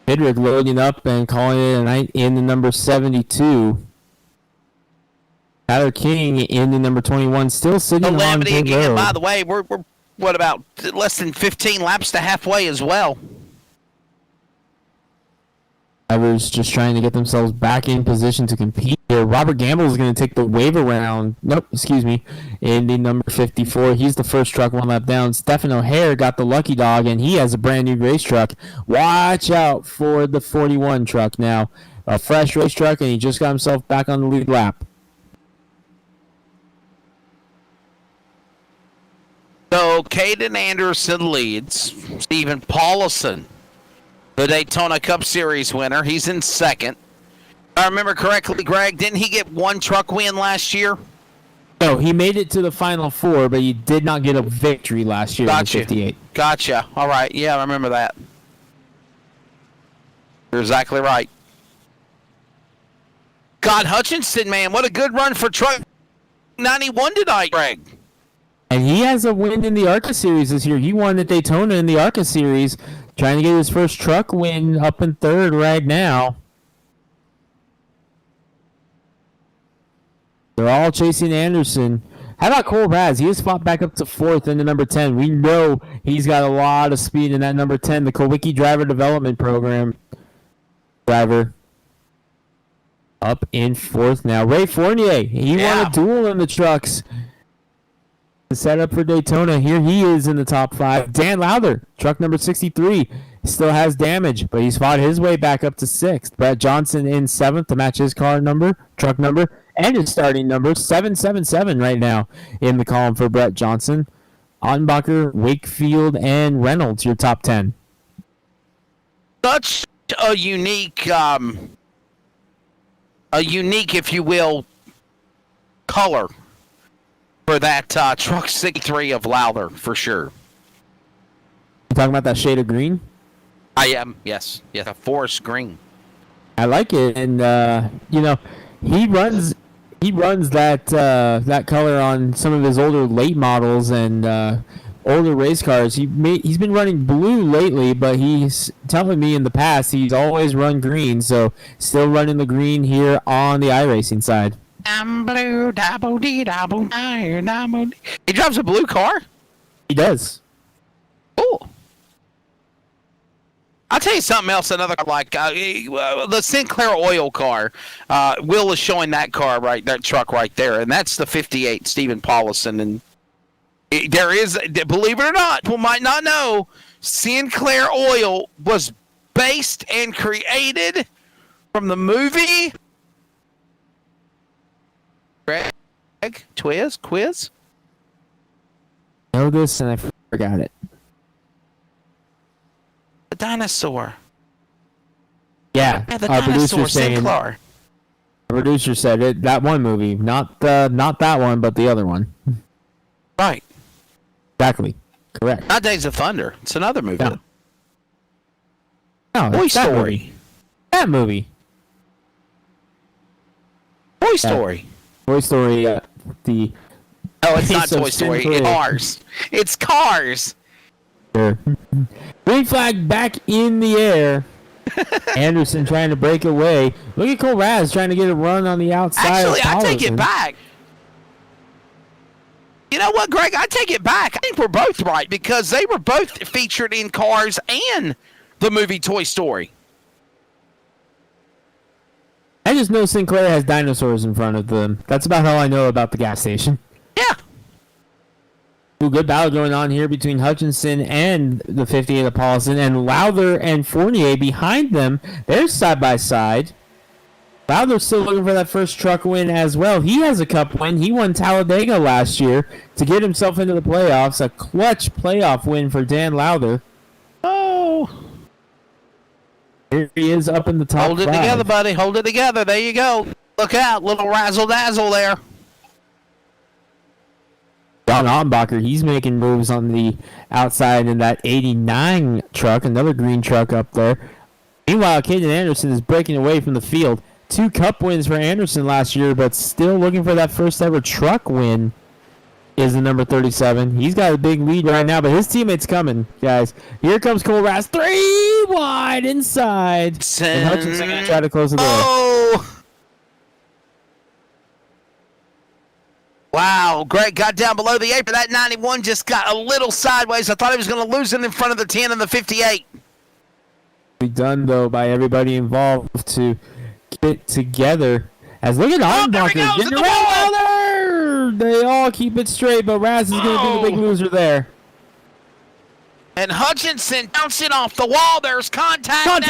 Tidrick loading up and calling it a night in the number 72. Tyler King in the number 21, still sitting on Calamity the again, road. by the way, we're what about less than 15 laps to halfway as well. Drivers just trying to get themselves back in position to compete here. Robert Gamble is going to take the wave around. In the number 54. He's the first truck one lap down. Stephen O'Hare got the lucky dog, and he has a brand new race truck. Watch out for the 41 truck now. A fresh race truck, and he just got himself back on the lead lap. So Caden Anderson leads. Stephen Paulison, the Daytona Cup Series winner. He's in second. If I remember correctly, Greg, didn't he get one truck win last year? No, he made it to the Final Four, but he did not get a victory last year in the 58. Gotcha. All right. Yeah, I remember that. You're exactly right. God, Hutchinson, man, what a good run for truck 91 tonight, Greg. And he has a win in the ARCA Series this year. He won at Daytona in the ARCA Series, trying to get his first truck win up in third right now. They're all chasing Anderson. How about Cole Raz? He has fought back up to 4th in the number 10. We know he's got a lot of speed in that number 10, the Kowicki Driver Development Program driver. Up in 4th now. Ray Fournier, he won a duel in the trucks. The setup for Daytona. Here he is in the top 5. Dan Lowther, truck number 63, still has damage, but he's fought his way back up to 6th. Brett Johnson in 7th to match his car number, truck number, and his starting number, 777 right now in the column for Brett Johnson. Ottenbacher, Wakefield, and Reynolds, your top 10. Such a unique, if you will, color for that truck 63 of Lowther, for sure. You talking about that shade of green? I am, yes. Yeah, a forest green. I like it, and he runs that color on some of his older late models and older race cars. He's been running blue lately, but he's telling me in the past he's always run green, so still running the green here on the iRacing side. I'm blue, double D, double I, double D. He drives a blue car? He does. Cool. I'll tell you something else, another car like the Sinclair oil car. Will is showing that car, that truck right there, and that's the 58 Stephen Paulison. And there is, believe it or not, people might not know, Sinclair oil was based and created from the movie Quiz? I know this and I forgot it. The dinosaur. Yeah, the our dinosaur Sinclair. The producer said it. That one movie, not that one, but the other one. Right. Exactly. Correct. Not Days of Thunder. It's another movie. No, Toy Story. That movie. Toy Story. Toy Story. Oh, it's not Toy Story. It's Cars. It's Cars. Sure. Green flag back in the air. Anderson trying to break away. Look at Cole Raz trying to get a run on the outside. Actually, I take it back. You know what, Greg? I take it back. I think we're both right because they were both featured in Cars and the movie Toy Story. I just know Sinclair has dinosaurs in front of them. That's about all I know about the gas station. Yeah. Good battle going on here between Hutchinson and the 58 of Paulson, and Lowther and Fournier behind them. They're side by side. Lowther's still looking for that first truck win as well. He has a cup win. He won Talladega last year to get himself into the playoffs. A clutch playoff win for Dan Lowther. Oh. Here he is up in the top Hold it five. together, buddy. Hold it together. There you go. Look out. Little razzle-dazzle there. John Ottenbacher, he's making moves on the outside in that 89 truck, another green truck up there. Meanwhile, Caden Anderson is breaking away from the field. 2 cup wins for Anderson last year, but still looking for that first ever truck win is the number 37. He's got a big lead right now, but his teammate's coming, guys. Here comes Cole Raz, 3 wide inside. And Hutchinson going to try to close the door. Oh! Wow, Greg got down below the 8, but that 91 just got a little sideways. I thought he was going to lose it in front of the 10 and the 58. Be done, though, by everybody involved to get together. As look at Ottenbacher getting around there. They all keep it straight, but Raz is going to be the big loser there. And Hutchinson bouncing off the wall. There's contact.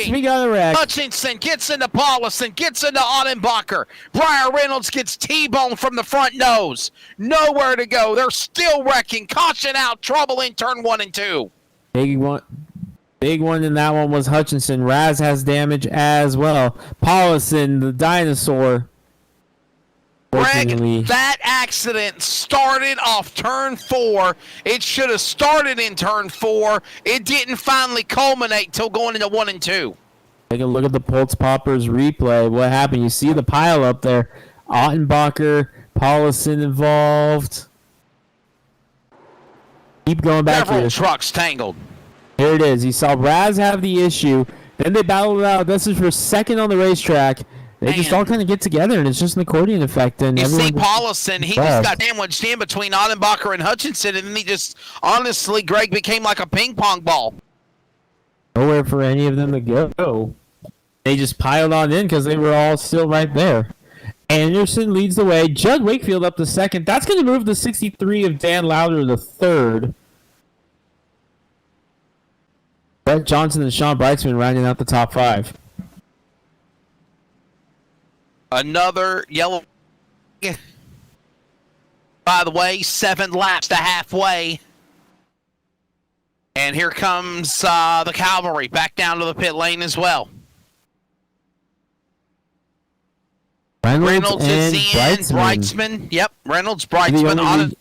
We got a wreck. Hutchinson gets into Paulison, gets into Ottenbacher. Briar Reynolds gets T-boned from the front nose. Nowhere to go. They're still wrecking. Caution out. Trouble in turn 1 and 2. Big one in that one was Hutchinson. Raz has damage as well. Paulison, the dinosaur. Greg, that accident started off turn 4. It should have started in turn 4. It didn't finally culminate till going into 1 and 2. Take a look at the Pulse Poppers replay. What happened? You see the pile up there. Ottenbacher, Paulison involved. Keep going back Several here. trucks tangled. Here it is. You saw Raz have the issue. Then they battled it out. This is for second on the racetrack. They just all kind of get together, and it's just an accordion effect. And you see everyone Paulison, he just got sandwiched in between Ottenbacher and Hutchinson, and then he just, honestly, Greg, became like a ping pong ball. Nowhere for any of them to go. They just piled on in because they were all still right there. Anderson leads the way. Judd Wakefield up to second. That's going to move the 63 of Dan Lowder to third. Brett Johnson and Sean Brightsman rounding out the top 5. Another yellow. By the way, 7 laps to halfway. And here comes the cavalry back down to the pit lane as well. Reynolds is in. Brightsman. Yep. Reynolds, Brightsman,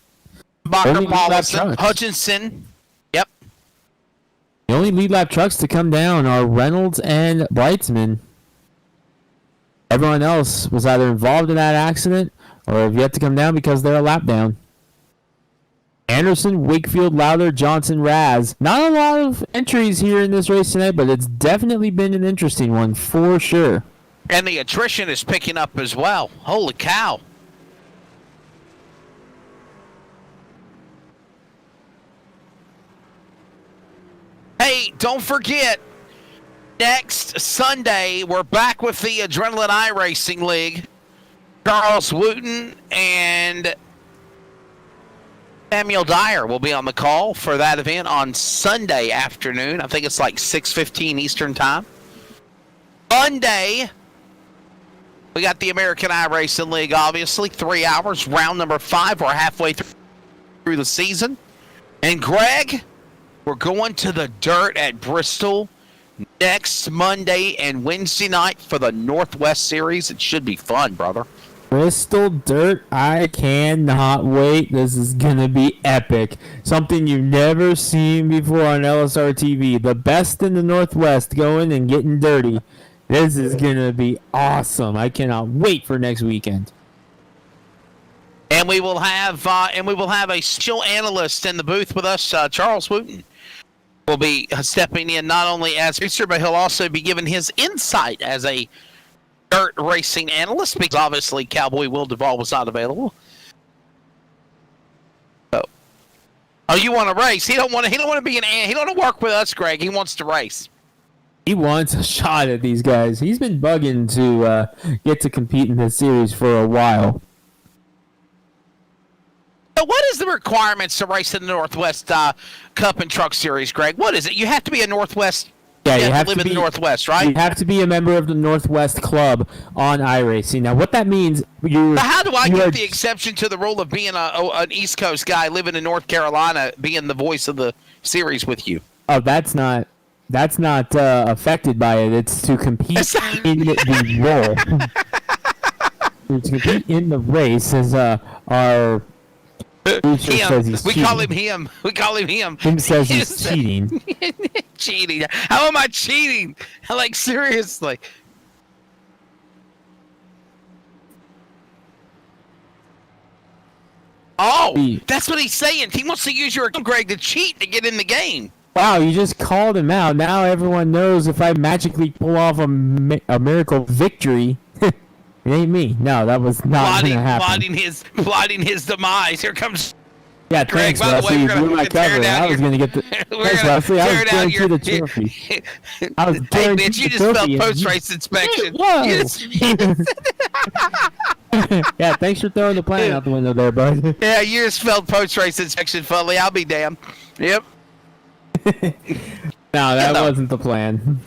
Ottenbacher, Paulison, Hutchinson. Yep. The only lead lap trucks to come down are Reynolds and Brightsman. Everyone else was either involved in that accident or have yet to come down because they're a lap down. Anderson, Wakefield, Lowder, Johnson, Raz. Not a lot of entries here in this race tonight, but it's definitely been an interesting one for sure. And the attrition is picking up as well. Holy cow. Hey, don't forget, next Sunday, we're back with the Adrenaline iRacing League. Charles Wooten and Samuel Dyer will be on the call for that event on Sunday afternoon. I think it's like 6:15 Eastern Time. Monday, we got the American iRacing League, obviously. 3 hours, round number 5. We're halfway through the season. And Greg, we're going to the dirt at Bristol next Monday and Wednesday night for the Northwest Series. It should be fun, brother. Bristol Dirt, I cannot wait. This is going to be epic. Something you've never seen before on LSRTV. The best in the Northwest going and getting dirty. This is going to be awesome. I cannot wait for next weekend. And we will have a special analyst in the booth with us, Charles Wooten. Will be stepping in not only as producer, but he'll also be giving his insight as a dirt racing analyst, because obviously Cowboy Will Duvall was not available. Oh, you want to race? He don't want to work with us, Greg. He wants to race. He wants a shot at these guys. He's been bugging to get to compete in this series for a while. So what is the requirements to race in the Northwest Cup and Truck Series, Greg? What is it? You have to be a Northwest. Yeah, you have to live in the Northwest, right? You have to be a member of the Northwest Club on iRacing. Now, what that means, how do I get the exception to the rule of being an East Coast guy living in North Carolina, being the voice of the series with you? Oh, that's not affected by it. It's to compete in the role. To compete in the race, as our we call him him. Him says he's cheating. Cheating. How am I cheating? Like, seriously. Oh, that's what he's saying. He wants to use your account, Greg, to cheat to get in the game. Wow, you just called him out. Now everyone knows if I magically pull off a miracle victory, it ain't me. No, that was not going to happen. Plotting his demise. Here comes Yeah, thanks, Greg. By the way, you blew my cover. I was going to get the thanks, Wesley. I was guaranteed the trophy. I was hey, bitch, you just spelled post-race inspection. Whoa! Yeah, thanks for throwing the plan out the window there, bud. Yeah, you just spelled post-race inspection funny. I'll be damned. Yep. No, that wasn't the plan.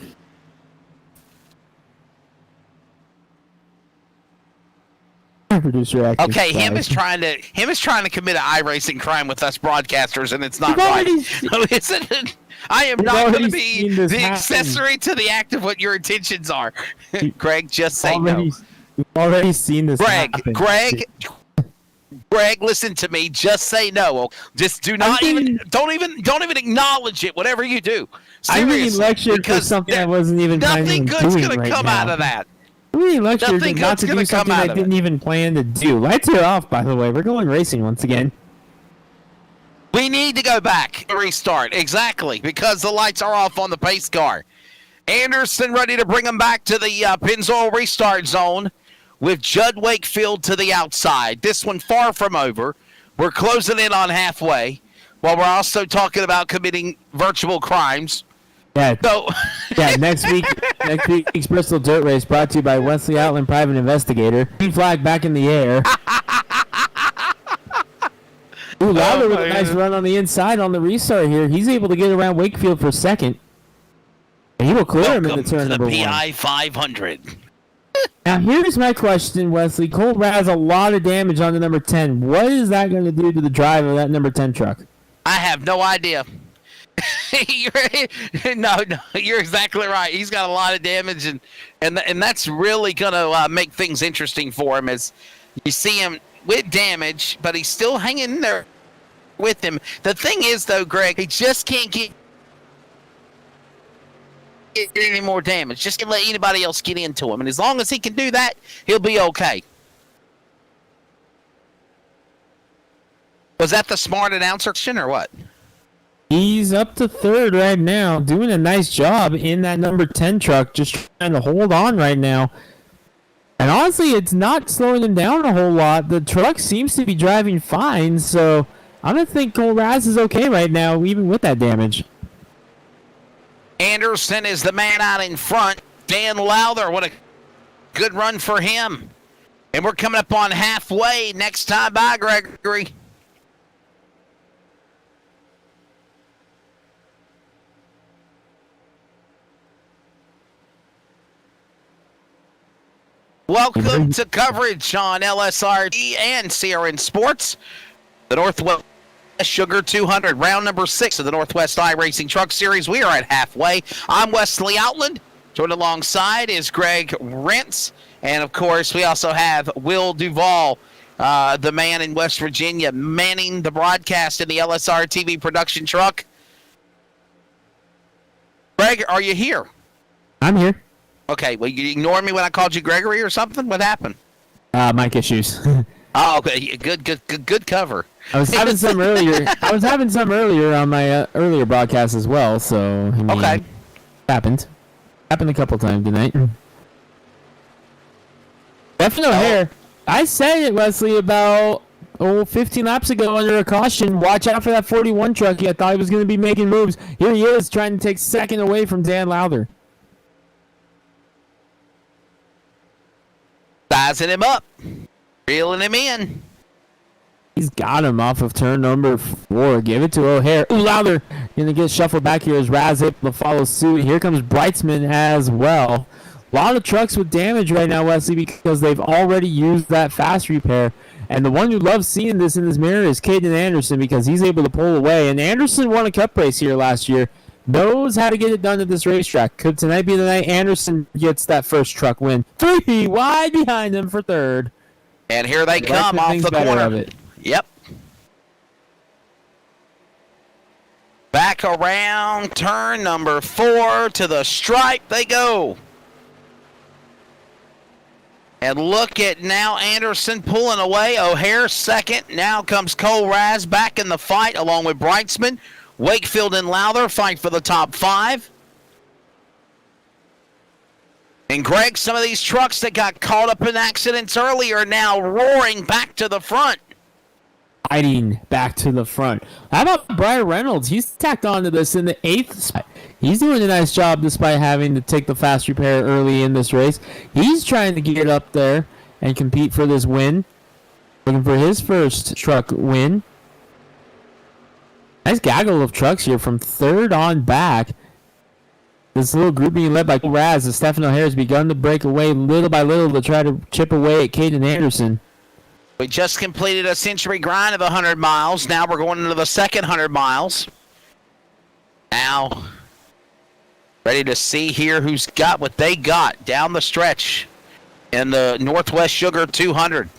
Producer actor. Okay, him is trying to commit an iRacing crime with us broadcasters, and it's not right. I am not going to be the accessory to the act of what your intentions are. Greg, just say no. We've already seen this happen. Greg, listen to me. Just say no. Just don't even acknowledge it. Whatever you do, seriously, I'm being lectured for something I wasn't even planning on doing. Nothing good's going to come out of that. I'm being lectured not to do something I didn't even plan to do. Lights are off, by the way. We're going racing once again. We need to go back and restart. Exactly, because the lights are off on the pace car. Anderson ready to bring him back to the Pennzoil restart zone with Judd Wakefield to the outside. This one far from over. We're closing in on halfway while we're also talking about committing virtual crimes. Yeah. So, Next week's Bristol Dirt Race brought to you by Wesley Outland Private Investigator. Green flag back in the air. Ooh, Lowder with a nice run on the inside on the restart here. He's able to get around Wakefield for second. And he will clear him in the turn number one. PI 500. Now, here's my question, Wesley. Cole has a lot of damage on the number 10. What is that going to do to the drive of that number 10 truck? I have no idea. No, you're exactly right. He's got a lot of damage, and that's really going to make things interesting for him as you see him with damage, but he's still hanging in there with him. The thing is, though, Greg, he just can't get any more damage. Just can't let anybody else get into him, and as long as he can do that, he'll be okay. Was that the smart announcer or what? He's up to third right now, doing a nice job in that number 10 truck, just trying to hold on right now. And honestly, it's not slowing him down a whole lot. The truck seems to be driving fine, so I don't think Cole Raz is okay right now, even with that damage. Anderson is the man out in front. Dan Lowther, what a good run for him. And we're coming up on halfway. Next time by, Gregory. Welcome to coverage on LSRTV and CRN Sports. The Northwest Sugar 200, round number 6 of the Northwest iRacing Truck Series. We are at halfway. I'm Wesley Outland. Joined alongside is Greg Rentz. And, of course, we also have Will Duvall, the man in West Virginia, manning the broadcast in the LSRTV production truck. Greg, are you here? I'm here. Okay, well, you ignored me when I called you Gregory or something? What happened? Mic issues. Oh, okay. Good cover. I was having some earlier. On my earlier broadcast as well. So I mean, okay, happened a couple times tonight. Stefan O'Hare. I said it, Wesley, about 15 laps ago under a caution. Watch out for that 41 truck. I thought he was going to be making moves. Here he is trying to take second away from Dan Lowther. Sizing him up, reeling him in. He's got him off of turn number 4. Give it to O'Hare. Ooh, Lowther going to get shuffled back here as Raz able to follow suit. Here comes Brightsman as well. A lot of trucks with damage right now, Wesley, because they've already used that fast repair. And the one who loves seeing this in his mirror is Caden Anderson because he's able to pull away. And Anderson won a cup race here last year. Knows how to get it done at this racetrack. Could tonight be the night Anderson gets that first truck win? 3 wide behind him for third. And here they come off the corner. Yep. Back around turn number 4 to the stripe they go. And look at now Anderson pulling away. O'Hare second. Now comes Cole Raz back in the fight along with Brightsman. Wakefield and Lowther fight for the top 5. And Greg, some of these trucks that got caught up in accidents earlier are now roaring back to the front. Fighting back to the front. How about Brian Reynolds? He's tacked onto this in the 8th spot. He's doing a nice job despite having to take the fast repair early in this race. He's trying to get up there and compete for this win. Looking for his first truck win. Nice gaggle of trucks here from third on back. This little group being led by Raz as Stefan O'Hare has begun to break away little by little to try to chip away at Caden Anderson. We just completed a century grind of 100 miles. Now we're going into the second 100 miles. Now, ready to see here who's got what they got down the stretch in the Northwest Sugar 200.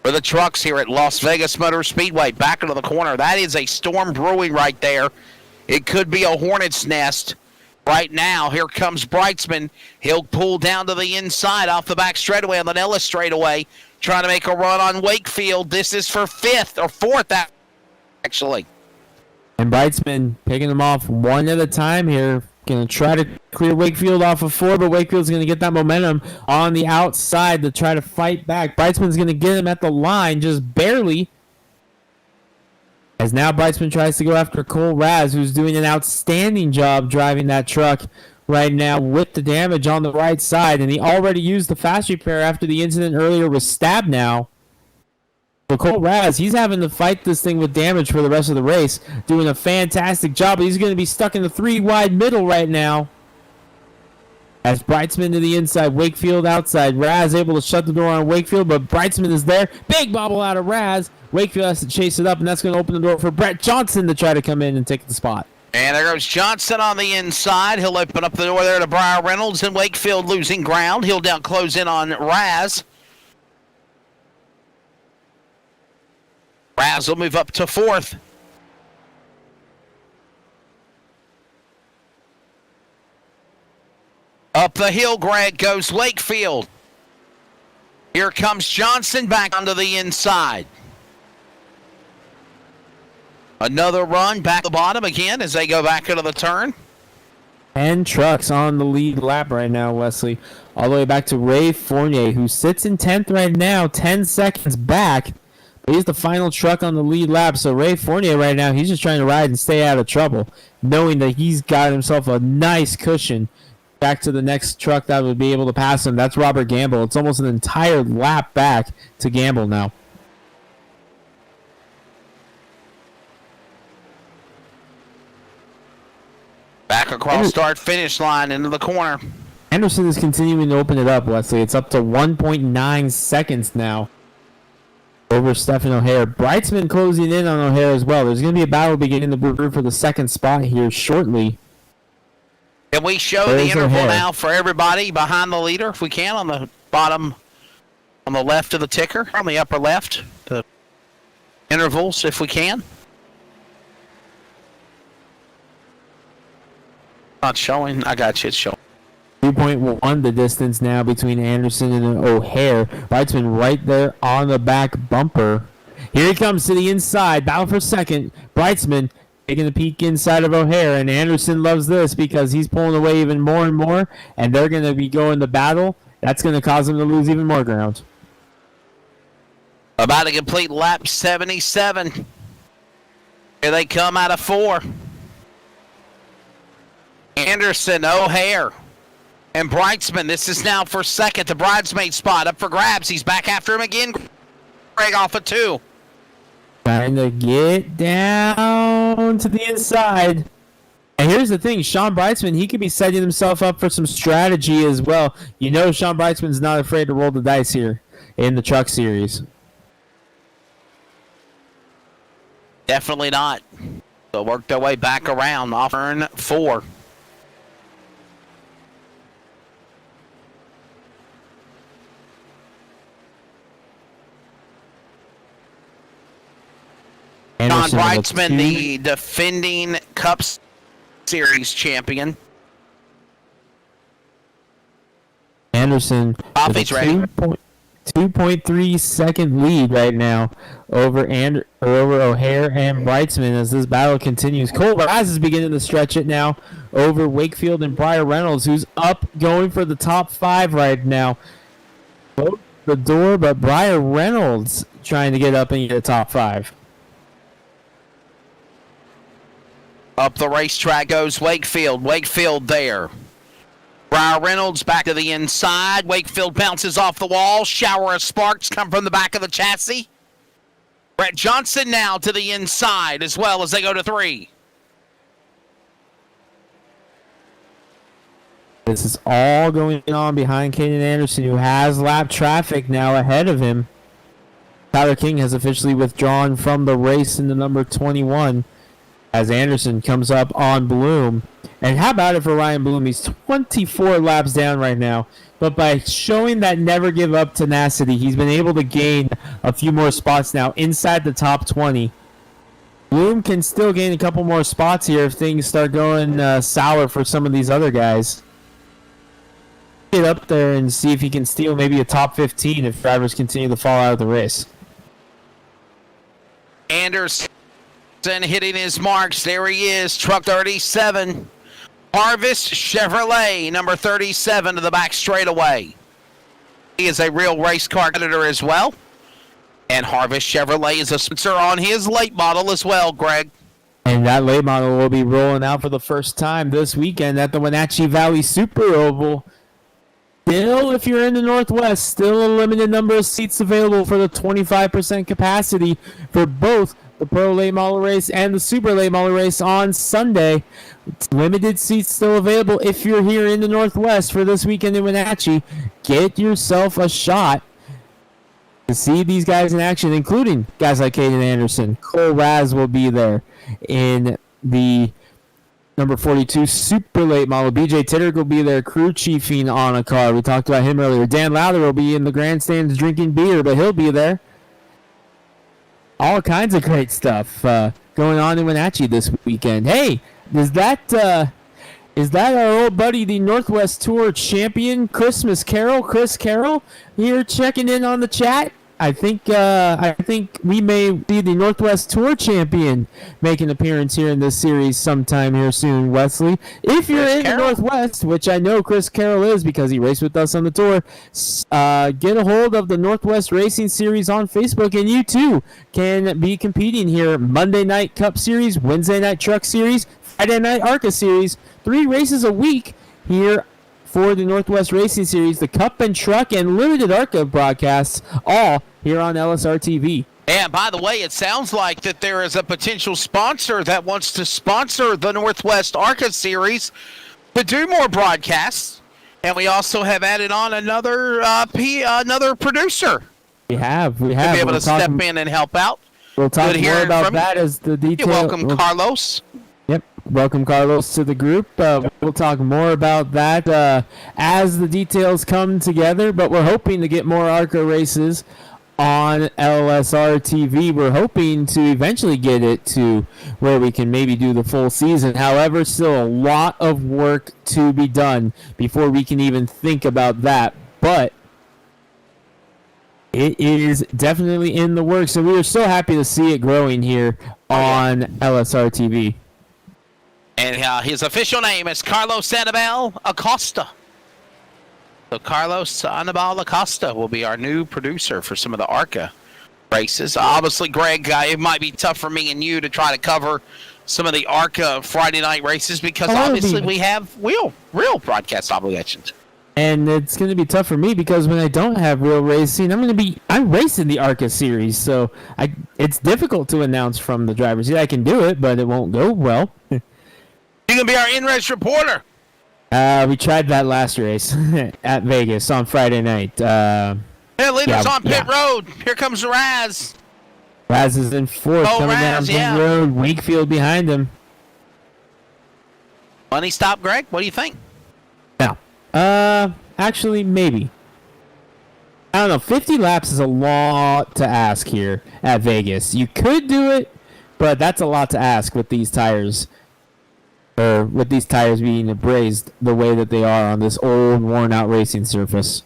For the trucks here at Las Vegas Motor Speedway, back into the corner. That is a storm brewing right there. It could be a hornet's nest. Right now, here comes Brightsman. He'll pull down to the inside off the back straightaway on the Nellis straightaway, trying to make a run on Wakefield. This is for 5th or 4th, actually. And Brightsman picking them off one at a time here. Going to try to clear Wakefield off of 4, but Wakefield's going to get that momentum on the outside to try to fight back. Brightsman's going to get him at the line, just barely. As now Brightsman tries to go after Cole Raz, who's doing an outstanding job driving that truck right now with the damage on the right side. And he already used the fast repair after the incident earlier with Stab now. For Cole Raz, he's having to fight this thing with damage for the rest of the race, doing a fantastic job, but he's going to be stuck in the 3-wide middle right now. As Brightsman to the inside, Wakefield outside. Raz able to shut the door on Wakefield, but Brightsman is there. Big bobble out of Raz. Wakefield has to chase it up, and that's going to open the door for Brett Johnson to try to come in and take the spot. And there goes Johnson on the inside. He'll open up the door there to Briar Reynolds, and Wakefield losing ground. He'll down close in on Raz. Raz will move up to 4th. Up the hill, Greg, goes Wakefield. Here comes Johnson back onto the inside. Another run back to the bottom again as they go back into the turn. 10 trucks on the lead lap right now, Wesley. All the way back to Ray Fournier, who sits in 10th right now, 10 seconds back. But he's the final truck on the lead lap. So Ray Fournier right now, he's just trying to ride and stay out of trouble, knowing that he's got himself a nice cushion back to the next truck that would be able to pass him. That's Robert Gamble. It's almost an entire lap back to Gamble now. Back across start-finish line into the corner. Anderson is continuing to open it up, Wesley. It's up to 1.9 seconds now over Stephen O'Hare. Brightsman closing in on O'Hare as well. There's going to be a battle beginning the blue group for the second spot here shortly. Can we show the interval now for everybody behind the leader, if we can, on the bottom, on the left of the ticker, on the upper left, the intervals, if we can? Not showing. I got you. It's showing. 2.1 the distance now between Anderson and O'Hare. Brightsman right there on the back bumper. Here he comes to the inside. Battle for second. Brightsman taking a peek inside of O'Hare, and Anderson loves this because he's pulling away even more and more, and they're going to be going to battle. That's going to cause them to lose even more ground. About to complete lap 77. Here they come out of 4. Anderson, O'Hare, and Brightsman. This is now for second. The bridesmaid spot up for grabs. He's back after him again. Greg off of 2. Trying to get down to the inside. And here's the thing. Sean Brightsman, he could be setting himself up for some strategy as well. You know Sean Brightsman's not afraid to roll the dice here in the truck series. Definitely not. They'll work their way back around off turn 4. John Brightsman, the defending Cup Series champion. Anderson, Coffee's ready. 2.3 second lead right now over O'Hare and Brightsman as this battle continues. Cole Raz is beginning to stretch it now over Wakefield and Briar Reynolds, who's up going for the top 5 right now. Close the door, but Briar Reynolds trying to get up into the top 5. Up the racetrack goes Wakefield. Wakefield there. Briar Reynolds back to the inside. Wakefield bounces off the wall. Shower of sparks come from the back of the chassis. Brett Johnson now to the inside as well as they go to 3. This is all going on behind Caden Anderson, who has lap traffic now ahead of him. Tyler King has officially withdrawn from the race in the number 21. As Anderson comes up on Bloom. And how about it for Ryan Bloom? He's 24 laps down right now. But by showing that never give up tenacity, he's been able to gain a few more spots now inside the top 20. Bloom can still gain a couple more spots here if things start going sour for some of these other guys. Get up there and see if he can steal maybe a top 15 if drivers continue to fall out of the race. Anderson hitting his marks. There he is, truck 37. Harvest Chevrolet, number 37 to the back straightaway. He is a real race car editor as well. And Harvest Chevrolet is a sponsor on his late model as well, Greg. And that late model will be rolling out for the first time this weekend at the Wenatchee Valley Super Oval. Still, if you're in the Northwest, still a limited number of seats available for the 25% capacity for both the Pro Late Model Race and the Super Late Model Race on Sunday. Limited seats still available if you're here in the Northwest for this weekend in Wenatchee. Get yourself a shot to see these guys in action, including guys like Caden Anderson. Cole Raz will be there in the number 42 Super Late Model. BJ Titterick will be there, crew chiefing on a car. We talked about him earlier. Dan Lowther will be in the grandstands drinking beer, but he'll be there. All kinds of great stuff going on in Wenatchee this weekend. Hey, is that our old buddy, the Northwest Tour champion, Chris Carroll, here checking in on the chat? I think we may see the Northwest Tour champion make an appearance here in this series sometime here soon, Wesley. If you're in the Northwest, which I know Chris Carroll is because he raced with us on the tour, get a hold of the Northwest Racing Series on Facebook, and you too can be competing here. Monday Night Cup Series, Wednesday Night Truck Series, Friday Night ARCA Series, 3 races a week here for the Northwest Racing Series, the Cup and Truck and Limited ARCA broadcasts, all here on LSRTV. And by the way, it sounds like that there is a potential sponsor that wants to sponsor the Northwest ARCA Series to do more broadcasts. And we also have added on another producer. We have. To be able to step in and help out. We'll talk more about that as the details. You're welcome, Carlos. Yep. Welcome, Carlos, to the group. We'll talk more about that as the details come together, but we're hoping to get more ARCA races on LSRTV. We're hoping to eventually get it to where we can maybe do the full season. However, still a lot of work to be done before we can even think about that, but it is definitely in the works, so we are so happy to see it growing here on LSRTV. And his official name is Carlos Anibal Acosta. So Carlos Anibal Acosta will be our new producer for some of the ARCA races. Obviously, Greg, it might be tough for me and you to try to cover some of the ARCA Friday night races because obviously we have real broadcast obligations. And it's going to be tough for me because when I don't have real racing, I'm racing the ARCA series, so it's difficult to announce from the driver's seat. I can do it, but it won't go well. You can be our in-race reporter. We tried that last race at Vegas on Friday night. Leaders on pit road. Here comes Raz. Raz is in fourth, coming down pit road. Wakefield behind him. Money stop, Greg. What do you think? No. Actually, maybe. I don't know. 50 laps is a lot to ask here at Vegas. You could do it, but that's a lot to ask with these tires. Or with these tires being abrased the way that they are on this old, worn-out racing surface.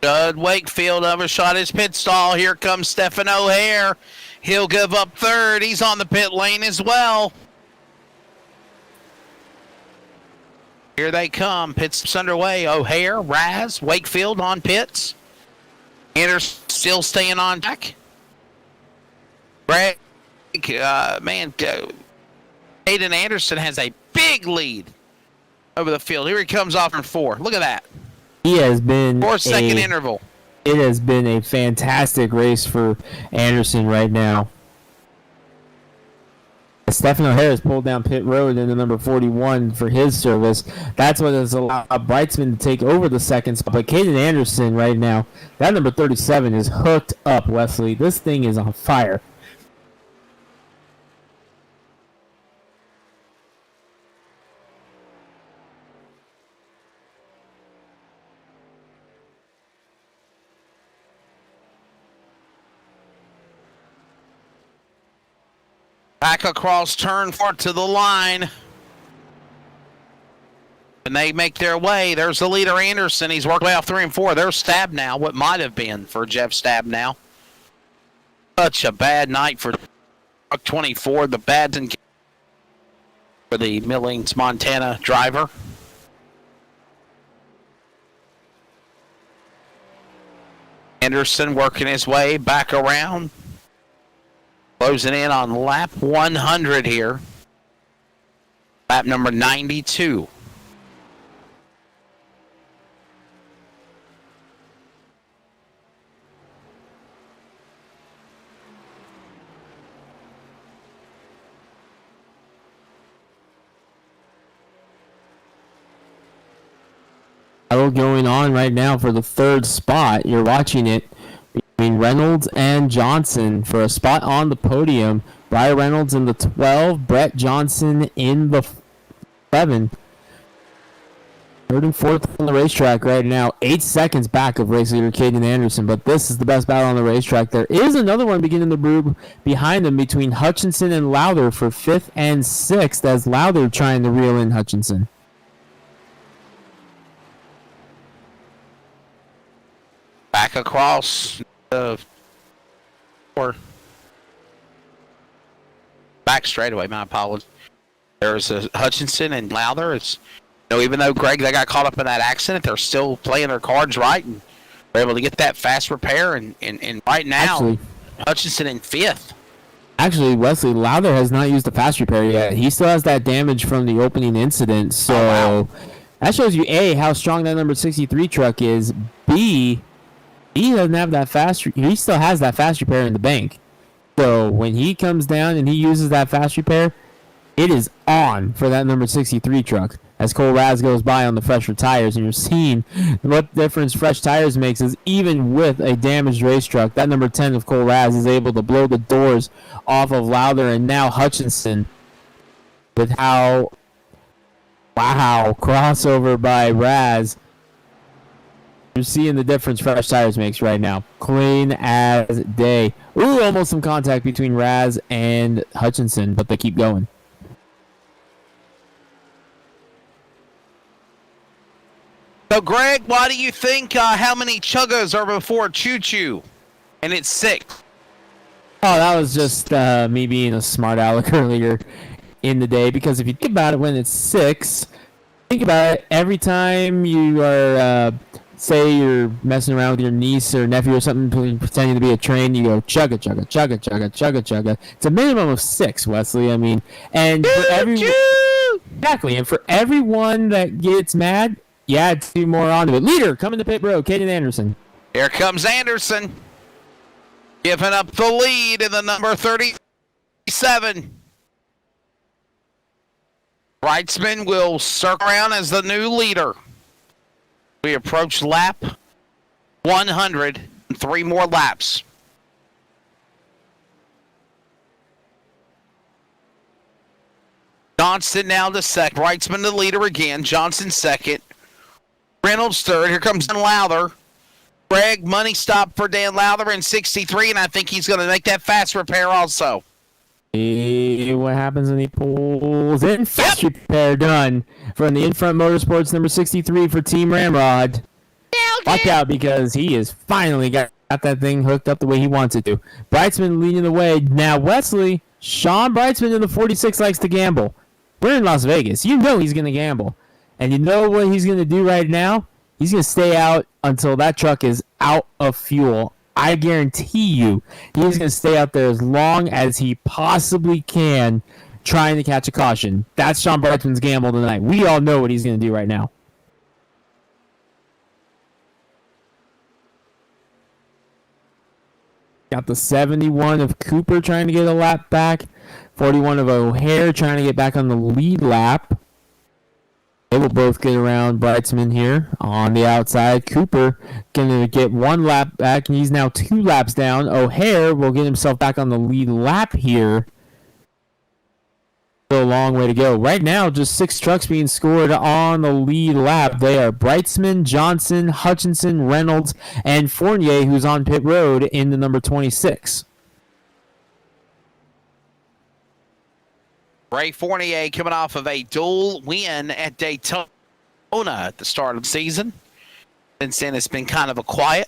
Judd Wakefield overshot his pit stall. Here comes Stephen O'Hare. He'll give up third. He's on the pit lane as well. Here they come. Pits underway. O'Hare, Raz, Wakefield on pits. Anderson still staying on track. Greg, Aiden Anderson has a big lead over the field. Here he comes off in 4. Look at that. He has been 4-second interval. It has been a fantastic race for Anderson right now. Stephen O'Hare has pulled down pit road into number 41 for his service. That's what has allowed Brightsman to take over the second spot. But Caden Anderson right now, that number 37 is hooked up, Wesley. This thing is on fire. Back across turn 4 to the line. And they make their way. There's the leader, Anderson. He's worked way off 3 and 4. There's Stab now. What might have been for Jeff Stab now. Such a bad night for Truck 24. The Bads and for the Millings, Montana driver. Anderson working his way back around. Closing in on lap 100 here. Lap number 92. Battle going on right now for the third spot. You're watching it between Reynolds and Johnson for a spot on the podium. Brian Reynolds in the 12, Brett Johnson in the 11. Third and fourth on the racetrack right now. 8 seconds back of race leader Caden Anderson, but this is the best battle on the racetrack. There is another one beginning to brew behind them between Hutchinson and Lowther for 5th and 6th as Lowther trying to reel in Hutchinson. Back across the back straightaway. My apologies. There's a Hutchinson and Lowther. It's even though Greg they got caught up in that accident, they're still playing their cards right and they're able to get that fast repair. And right now, actually, Hutchinson in 5th. Actually, Wesley Lowther has not used the fast repair yet. He still has that damage from the opening incident. So that shows you A, how strong that number 63 truck is. B, he doesn't have that fast. He still has that fast repair in the bank. So when he comes down and he uses that fast repair, it is on for that number 63 truck. As Cole Raz goes by on the fresher tires, and you're seeing what difference fresh tires makes is even with a damaged race truck, that number 10 of Cole Raz is able to blow the doors off of Lowther and now Hutchinson with how, wow, crossover by Raz. You're seeing the difference fresh tires makes right now. Clean as day. Ooh, almost some contact between Raz and Hutchinson, but they keep going. So, Greg, why do you think how many chuggas are before Choo Choo? And it's 6. Oh, that was just me being a smart aleck earlier in the day. Because if you think about it, when it's 6, think about it. Every time you are, say you're messing around with your niece or nephew or something, pretending to be a train, you go chugga, chugga, chugga, chugga, chugga, chugga. It's a minimum of 6, Wesley. I mean, and for exactly, and for everyone that gets mad, you add 2 more onto it. Leader, coming to pit road, Caden Anderson. Here comes Anderson. Giving up the lead in the number 37. Wrightsman will circle around as the new leader. We approach lap 100. 3 more laps. Johnson now to second. Wrightsman the leader again. Johnson second. Reynolds third. Here comes Dan Lowther. Greg, money stop for Dan Lowther in 63, and I think he's going to make that fast repair also. What happens when he pulls in? Fast repair done from the In-Front Motorsports number 63 for Team Ramrod. Watch out because he has finally got that thing hooked up the way he wants it to. Brightsman leading the way. Now Wesley, Sean Brightsman in the 46 likes to gamble. We're in Las Vegas. You know he's going to gamble. And you know what he's going to do right now? He's going to stay out until that truck is out of fuel. I guarantee you he's going to stay out there as long as he possibly can trying to catch a caution. That's Sean Brightsman's gamble tonight. We all know what he's going to do right now. Got the 71 of Cooper trying to get a lap back. 41 of O'Hare trying to get back on the lead lap. They will both get around Brightsman here on the outside. Cooper going to get 1 lap back, and he's now 2 laps down. O'Hare will get himself back on the lead lap here. Still a long way to go. Right now, just 6 trucks being scored on the lead lap. They are Brightsman, Johnson, Hutchinson, Reynolds, and Fournier, who's on pit road in the number 26. Ray Fournier coming off of a dual win at Daytona at the start of the season. Since then, it's been kind of a quiet.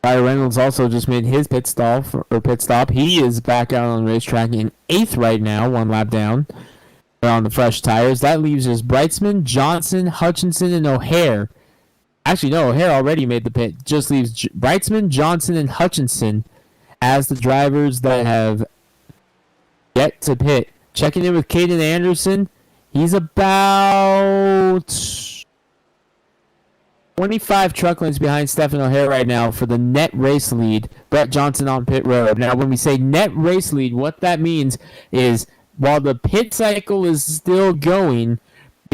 Brian Reynolds also just made his pit stop. He is back out on the racetrack in 8th right now, 1 lap down. on the fresh tires. That leaves us Brightsman, Johnson, Hutchinson, and O'Hare. Actually, no, O'Hare already made the pit. Just leaves Brightsman, Johnson, and Hutchinson as the drivers that have yet to pit. Checking in with Caden Anderson. He's about 25 truck lengths behind Stephen O'Hare right now for the net race lead. Brett Johnson on pit road. Now, when we say net race lead, what that means is while the pit cycle is still going,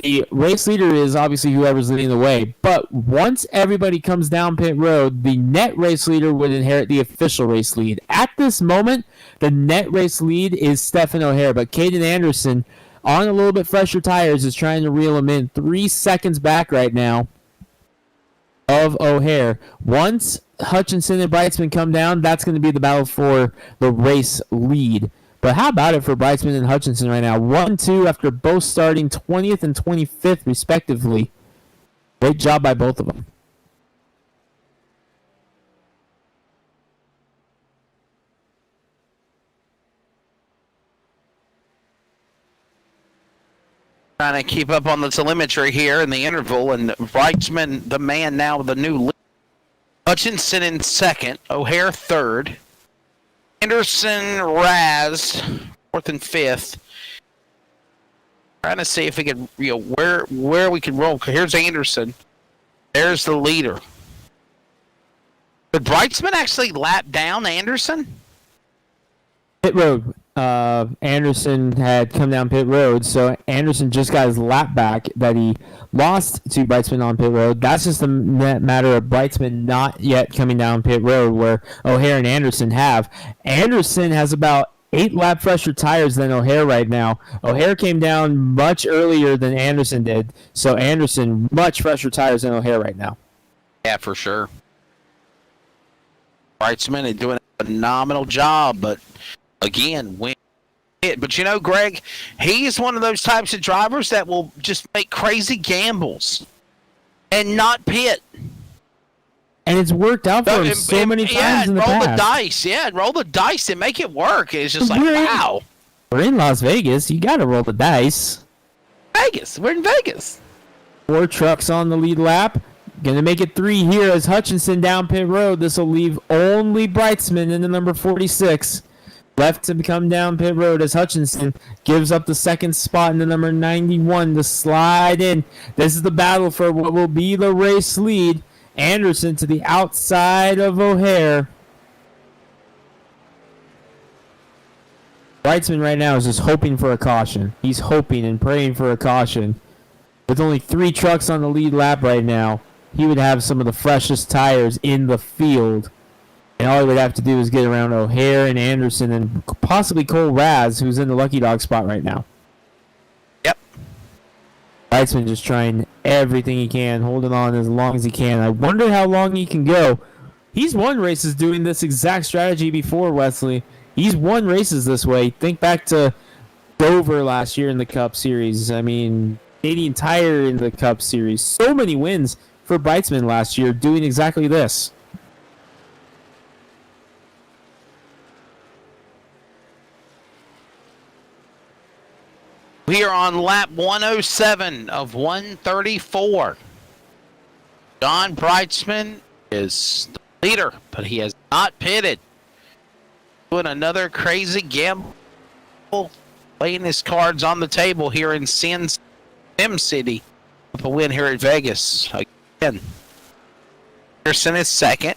the race leader is obviously whoever's leading the way. But once everybody comes down pit road, the net race leader would inherit the official race lead. At this moment, the net race lead is Stephen O'Hare, but Caden Anderson, on a little bit fresher tires, is trying to reel him in 3 seconds back right now of O'Hare. Once Hutchinson and Brightsman come down, that's going to be the battle for the race lead. But how about it for Brightsman and Hutchinson right now? 1-2 after both starting 20th and 25th, respectively. Great job by both of them. Trying to keep up on the telemetry here in the interval, and Brightsman, the man now with the new lead. Hutchinson in second, O'Hare third. Anderson, Raz, fourth and fifth. Trying to see if we could, where we can roll. Here's Anderson. There's the leader. Did Brightsman actually lap down Anderson? Pit road. Anderson had come down pit road, so Anderson just got his lap back that he lost to Brightsman on pit road. That's just a matter of Brightsman not yet coming down pit road, where O'Hare and Anderson have. Anderson has about 8 lap fresher tires than O'Hare right now. O'Hare came down much earlier than Anderson did, so Anderson much fresher tires than O'Hare right now. Yeah, for sure. Brightsman is doing a phenomenal job, but again, win it. But you know, Greg, he is one of those types of drivers that will just make crazy gambles and not pit. And it's worked out for him so many times in the past. Roll the dice. Yeah, roll the dice and make it work. It's just like, wow. We're in Las Vegas. You got to roll the dice. Vegas. We're in Vegas. 4 trucks on the lead lap. Going to make it 3 here as Hutchinson down pit road. This will leave only Brightsman in the number 46. Left to come down pit road as Hutchinson gives up the second spot in the number 91 to slide in. This is the battle for what will be the race lead. Anderson to the outside of O'Hare. Brightsman right now is just hoping for a caution. He's hoping and praying for a caution. With only 3 trucks on the lead lap right now, he would have some of the freshest tires in the field. And all he would have to do is get around O'Hare and Anderson and possibly Cole Raz, who's in the lucky dog spot right now. Yep. Brightsman just trying everything he can, holding on as long as he can. I wonder how long he can go. He's won races doing this exact strategy before, Wesley. He's won races this way. Think back to Dover last year in the Cup Series. I mean, Canadian Tire in the Cup Series. So many wins for Brightsman last year doing exactly this. We are on lap 107 of 134. John Brightsman is the leader, but he has not pitted. Doing another crazy gamble, laying his cards on the table here in Sim City. A win here at Vegas again. Anderson is second.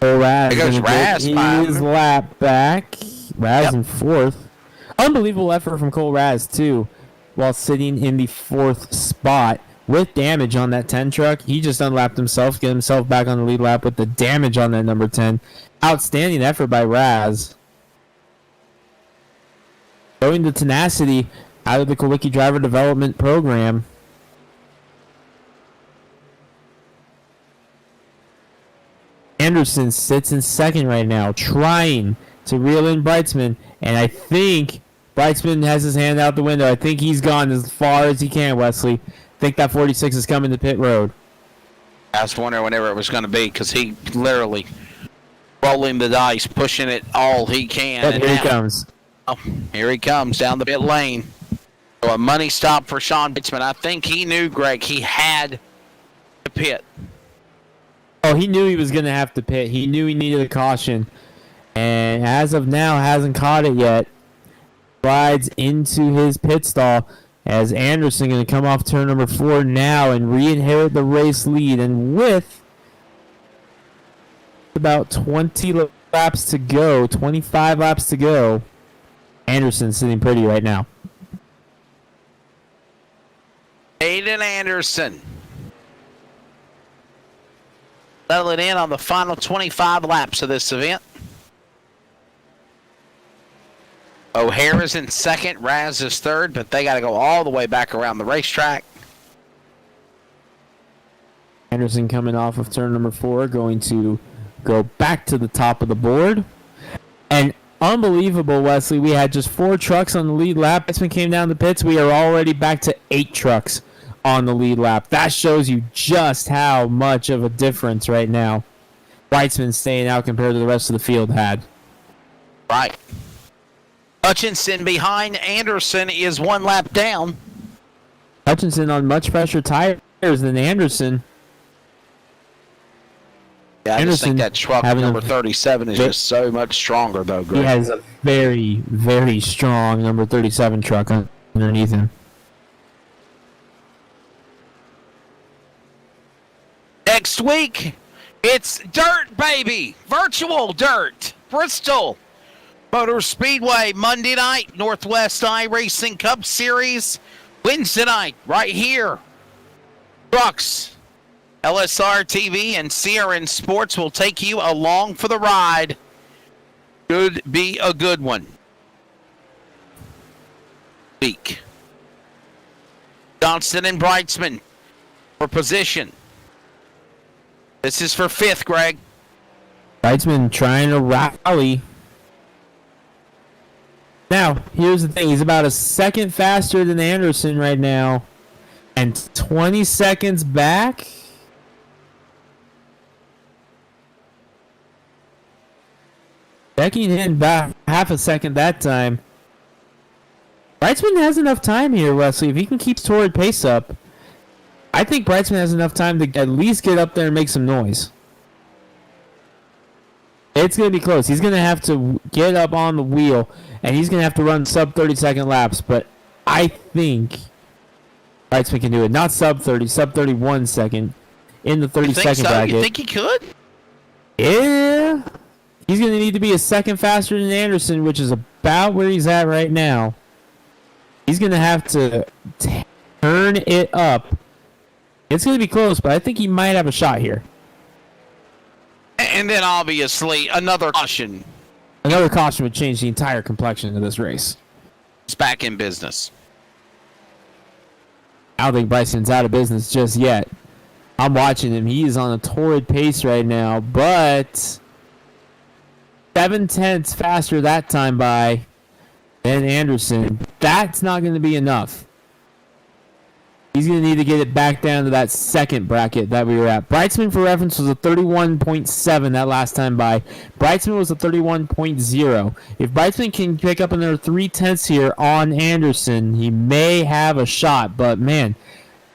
Raz there goes Raz. His lap back. Raz in fourth. Unbelievable effort from Cole Raz, too, while sitting in the 4th spot with damage on that 10 truck. He just unlapped himself, get himself back on the lead lap with the damage on that number 10. Outstanding effort by Raz. Showing the tenacity out of the Kawicki Driver Development Program. Anderson sits in second right now, trying to reel in Brightsman, and I think Brightsman has his hand out the window. I think he's gone as far as he can, Wesley. I think that 46 is coming to pit road. I was wondering whenever it was going to be, because he literally rolling the dice, pushing it all he can. Yep, here he comes. Oh, here he comes down the pit lane. So a money stop for Sean Brightsman. I think he knew, Greg, he had to pit. Oh, he knew he was going to have to pit. He knew he needed a caution. And as of now, hasn't caught it yet. Slides into his pit stall as Anderson going to come off turn number 4 now and re-inherit the race lead. And with about 20 laps to go, 25 laps to go, Anderson's sitting pretty right now. Aiden Anderson. Settling in on the final 25 laps of this event. O'Hare is in second, Raz is third, but they got to go all the way back around the racetrack. Anderson coming off of turn number 4, going to go back to the top of the board. And unbelievable, Wesley, we had just 4 trucks on the lead lap. Brightsman came down the pits. We are already back to 8 trucks on the lead lap. That shows you just how much of a difference right now Brightsman staying out compared to the rest of the field had. Right. Hutchinson behind Anderson is 1 lap down. Hutchinson on much fresher tires than Anderson. Yeah, I just think that truck number 37 is just so much stronger, though, Greg. He has a very, very strong number 37 truck underneath him. Next week, it's dirt, baby. Virtual dirt. Bristol Motor Speedway, Monday night, Northwest iRacing Cup Series. Wednesday night, right here. Trucks, LSRTV, and CRN Sports will take you along for the ride. Could be a good one. Week. Johnston and Brightsman for position. This is for 5th, Greg. Brightsman trying to rally. Now, here's the thing. He's about a second faster than Anderson right now. And 20 seconds back. Becking in about half a second that time. Brightsman has enough time here, Wesley. If he can keep his torrid pace up, I think Brightsman has enough time to at least get up there and make some noise. It's going to be close. He's going to have to get up on the wheel, and he's going to have to run sub 30-second laps. But I think Brightsman can do it. Not sub 30, sub 31 second in the 30-second bracket. You think he could? Yeah. He's going to need to be a second faster than Anderson, which is about where he's at right now. He's going to have to turn it up. It's going to be close, but I think he might have a shot here. And then, obviously, another caution. Another caution would change the entire complexion of this race. It's back in business. I don't think Bryson's out of business just yet. I'm watching him. He is on a torrid pace right now, but 7/10 faster that time by than Anderson. That's not going to be enough. He's going to need to get it back down to that second bracket that we were at. Brightsman, for reference, was a 31.7 that last time by. Brightsman was a 31.0. If Brightsman can pick up another 0.3 here on Anderson, he may have a shot. But, man,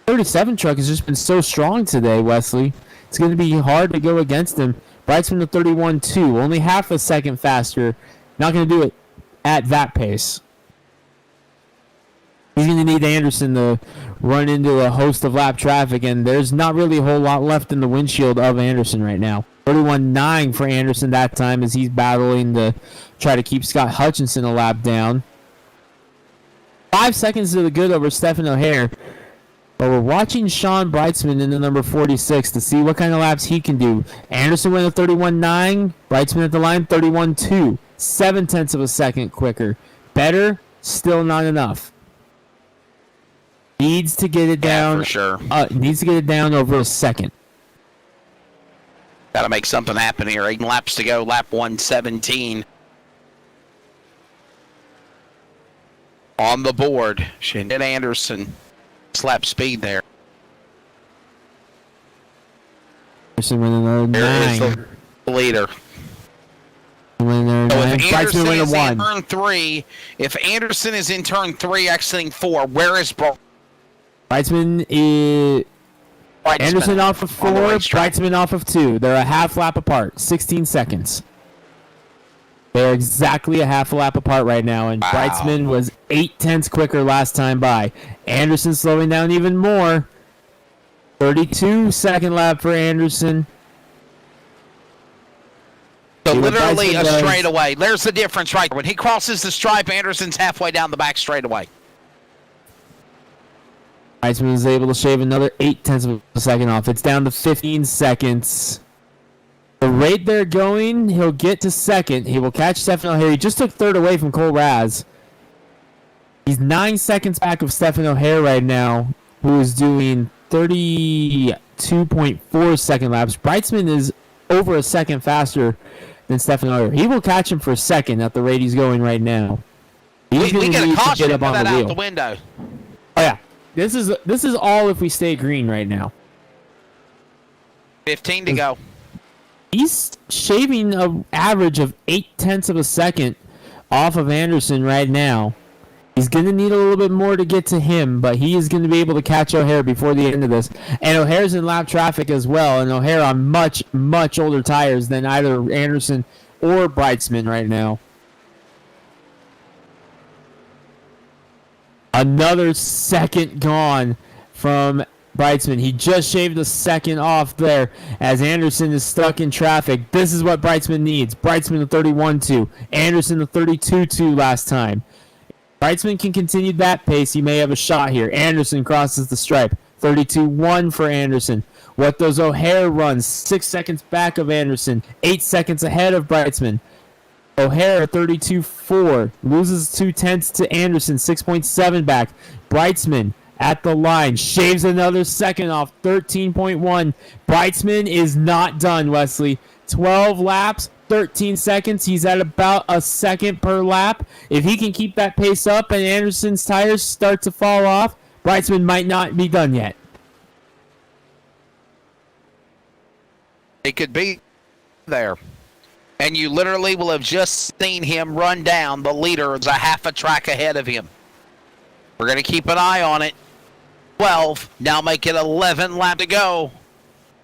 37 truck has just been so strong today, Wesley. It's going to be hard to go against him. Brightsman to 31.2, only half a second faster. Not going to do it at that pace. He's going to need Anderson to run into a host of lap traffic, and there's not really a whole lot left in the windshield of Anderson right now. 31.9 for Anderson that time as he's battling to try to keep Scott Hutchinson a lap down. 5 seconds to the good over Stephen O'Hare. But we're watching Sean Brightsman in the number 46 to see what kind of laps he can do. Anderson went at 31.9. Brightsman at the line, 31.2. 0.7 of a second quicker. Better, still not enough. Needs to get it down. For sure. Needs to get it down over a second. Got to make something happen here. 8 laps to go. Lap 117. On the board. Shandon Anderson. Slap speed there. Anderson with another 9. There is the leader. Winner So 9. if Brightsman Anderson winner is 1. in turn 3, if Anderson is in turn 3 exiting 4, where is Brightsman is... Brightsman Anderson off of on the 4, racetrack? Brightsman off of 2. They're a half lap apart, 16 seconds. They're exactly a half a lap apart right now, and Wow. Brightsman was 0.8 quicker last time by. Anderson slowing down even more. 32-second lap for Anderson. So See what literally Brightsman a does. straightaway. There's the difference right there. When he crosses the stripe, Anderson's halfway down the back straightaway. Brightsman was able to shave another 0.8 of a second off. It's down to 15 seconds. The rate they're going, he'll get to second. He will catch Stefan O'Hare. He just took third away from Cole Raz. He's 9 seconds back of Stefan O'Hare right now, who is doing 32.4 second laps. Brightsman is over a second faster than Stefan O'Hare. He will catch him for second at the rate he's going right now. He's We get a need to caution. get Put up on that the out wheel. the window. Oh yeah, this is all if we stay green right now. 15 to go. He's shaving an average of 0.8 of a second off of Anderson right now. He's going to need a little bit more to get to him, but he is going to be able to catch O'Hare before the end of this. And O'Hare's in lap traffic as well, and O'Hare on much, much older tires than either Anderson or Brightsman right now. Another second gone from Brightsman. He just shaved a second off there as Anderson is stuck in traffic. This is what Brightsman needs. Brightsman the 31-2. Anderson the 32-2 last time. Brightsman can continue that pace. He may have a shot here. Anderson crosses the stripe. 32-1 for Anderson. What does O'Hare run? 6 seconds back of Anderson. 8 seconds ahead of Brightsman. O'Hare 32-4. Loses 0.2 to Anderson. 6.7 back. Brightsman at the line. Shaves another second off. 13.1. Brightsman is not done, Wesley. 12 laps. 13 seconds. He's at about a second per lap. If he can keep that pace up and Anderson's tires start to fall off, Brightsman might not be done yet. It could be there. And you literally will have just seen him run down. The leader is a half a track ahead of him. We're going to keep an eye on it. 12. Now make it 11 lap to go.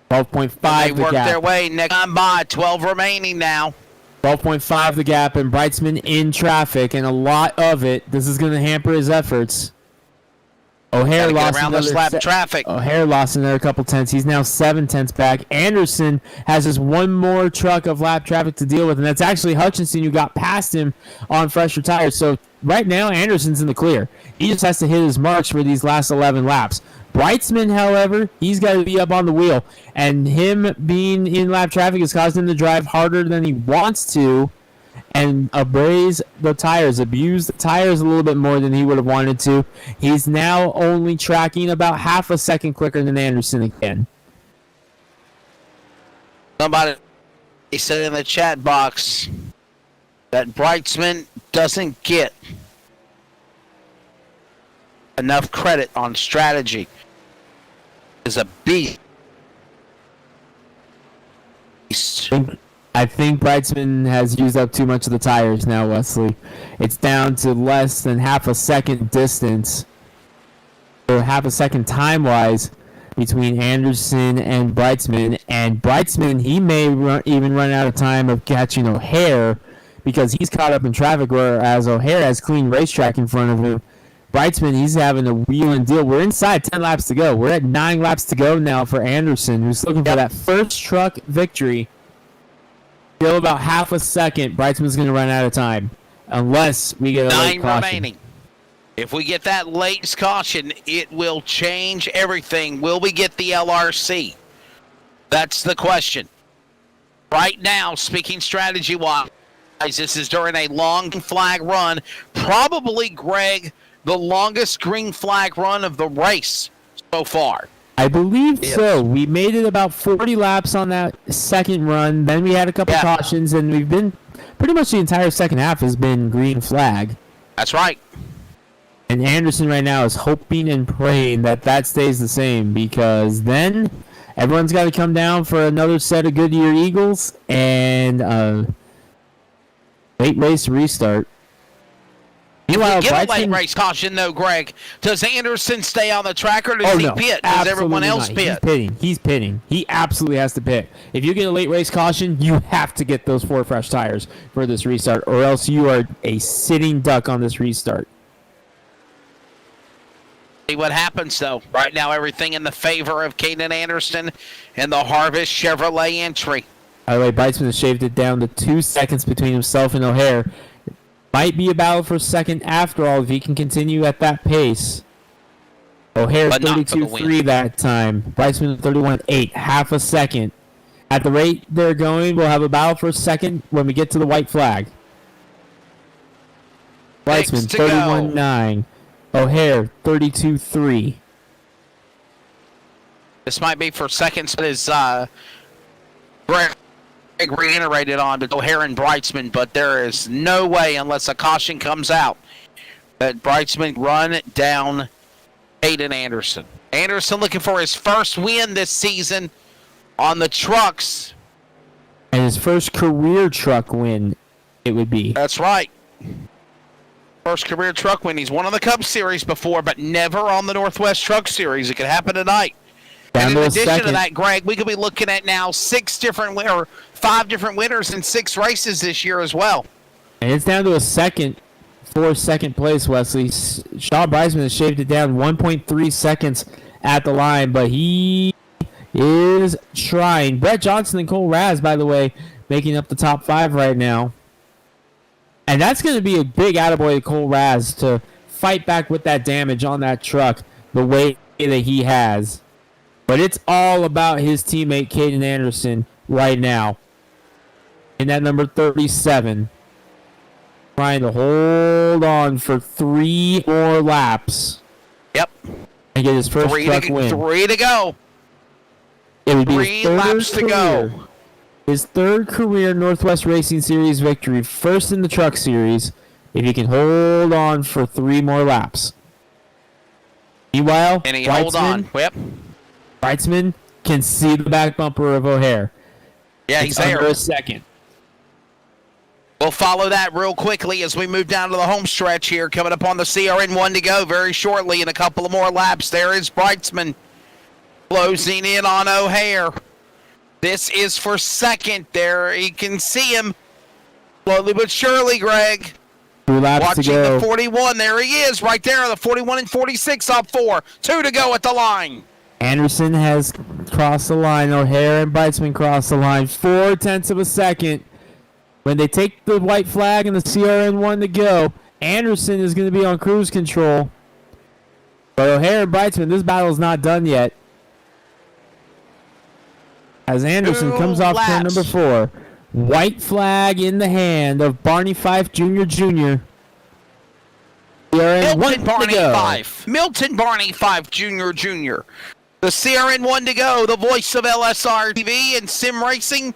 12.5 They the work gap. their way next time by. 12 remaining now. 12.5 the gap, and Brightsman in traffic, and a lot of it. This is going to hamper his efforts. O'Hare Gotta get lost around this another lap traffic. O'Hare lost another couple tenths. He's now 7 tenths back. Anderson has just one more truck of lap traffic to deal with, and that's actually Hutchinson who got past him on fresher tires. So right now, Anderson's in the clear. He just has to hit his marks for these last 11 laps. Brightsman, however, he's got to be up on the wheel, and him being in lap traffic has caused him to drive harder than he wants to and abuse the tires a little bit more than he would have wanted to. He's now only tracking about half a second quicker than Anderson again. Somebody said in the chat box that Brightsman doesn't get enough credit on strategy. Is a beast. I think Brightsman has used up too much of the tires now, Wesley. It's down to less than half a second distance, or half a second time-wise, between Anderson and Brightsman. And Brightsman, he may even run out of time of catching O'Hare because he's caught up in traffic, whereas O'Hare has clean racetrack in front of him. Brightsman, he's having a wheel and deal. We're inside 10 laps to go. We're at 9 laps to go now for Anderson, who's looking for that first truck victory. Still about half a second. Brightsman's going to run out of time unless we get a late 9 caution. remaining. If we get that late caution, it will change everything. Will we get the LRC? That's the question. Right now, speaking strategy-wise, this is during a long flag run. Probably, Greg, the longest green flag run of the race so far. I believe so. We made it about 40 laps on that second run. Then we had a couple cautions, and we've been pretty much the entire second half has been green flag. That's right. And Anderson right now is hoping and praying that that stays the same, because then everyone's got to come down for another set of Goodyear Eagles, and Late race restart. If Meanwhile, we get a late Brightson- race caution, though, Greg, does Anderson stay on the track or does he no, pit? Does everyone absolutely else not. pit? He's pitting. He absolutely has to pit. If you get a late race caution, you have to get those 4 fresh tires for this restart, or else you are a sitting duck on this restart. See what happens, though. Right now, everything in the favor of Caden Anderson and the Harvest Chevrolet entry. By the way, Brightson has shaved it down to 2 seconds between himself and O'Hare. Might be a battle for second after all if he can continue at that pace. O'Hare But not for the 32.3 win. that time. Brightson 31.8, half a second. At the rate they're going, we'll have a battle for second when we get to the white flag. Brightson Six to go. 31.9. O'Hare 32.3. This might be for seconds, but is Greg reiterated on to O'Hare and Brightsman, but there is no way, unless a caution comes out, that Brightsman run down Caden Anderson. Anderson looking for his first win this season on the trucks. And his first career truck win, it would be. That's right. First career truck win. He's won on the Cup Series before, but never on the Northwest Truck Series. It could happen tonight. Down And to in a addition second. to that, Greg, we could be looking at now 5 different winners in 6 races this year as well. And it's down to a second for second place, Wesley. Shaw Brightsman has shaved it down 1.3 seconds at the line, but he is trying. Brett Johnson and Cole Raz, by the way, making up the top 5 right now. And that's going to be a big attaboy to Cole Raz to fight back with that damage on that truck the way that he has. But it's all about his teammate, Caden Anderson, right now. In that number 37. Trying to hold on for 3 more laps. Yep. And get his first truck win. 3 to go. It would be 3 his third laps to career. go. His third career Northwest Racing Series victory. First in the Truck Series. If he can hold on for 3 more laps. Meanwhile, And he hold on. Yep. Brightsman can see the back bumper of O'Hare. Yeah, It's he's under there. a second. We'll follow that real quickly as we move down to the home stretch here. Coming up on the CRN1 to go very shortly in a couple of more laps. There is Brightsman closing in on O'Hare. This is for second there. You can see him slowly but surely, Greg. 2 laps Watching to go. the 41. There he is right there. The 41 and 46 up 4. 2 to go at the line. Anderson has crossed the line. O'Hare and Brightsman crossed the line. 0.4 of a second. When they take the white flag and the CRN1 to go, Anderson is going to be on cruise control. But O'Hare and Brightsman, this battle is not done yet. As Anderson 2 comes off turn laps. number 4. White flag in the hand of Barney Fife Jr. CRN1 Milton to Barney go. 5. Milton Barney 5 Jr. The CRN1 to go. The voice of LSRTV and sim racing.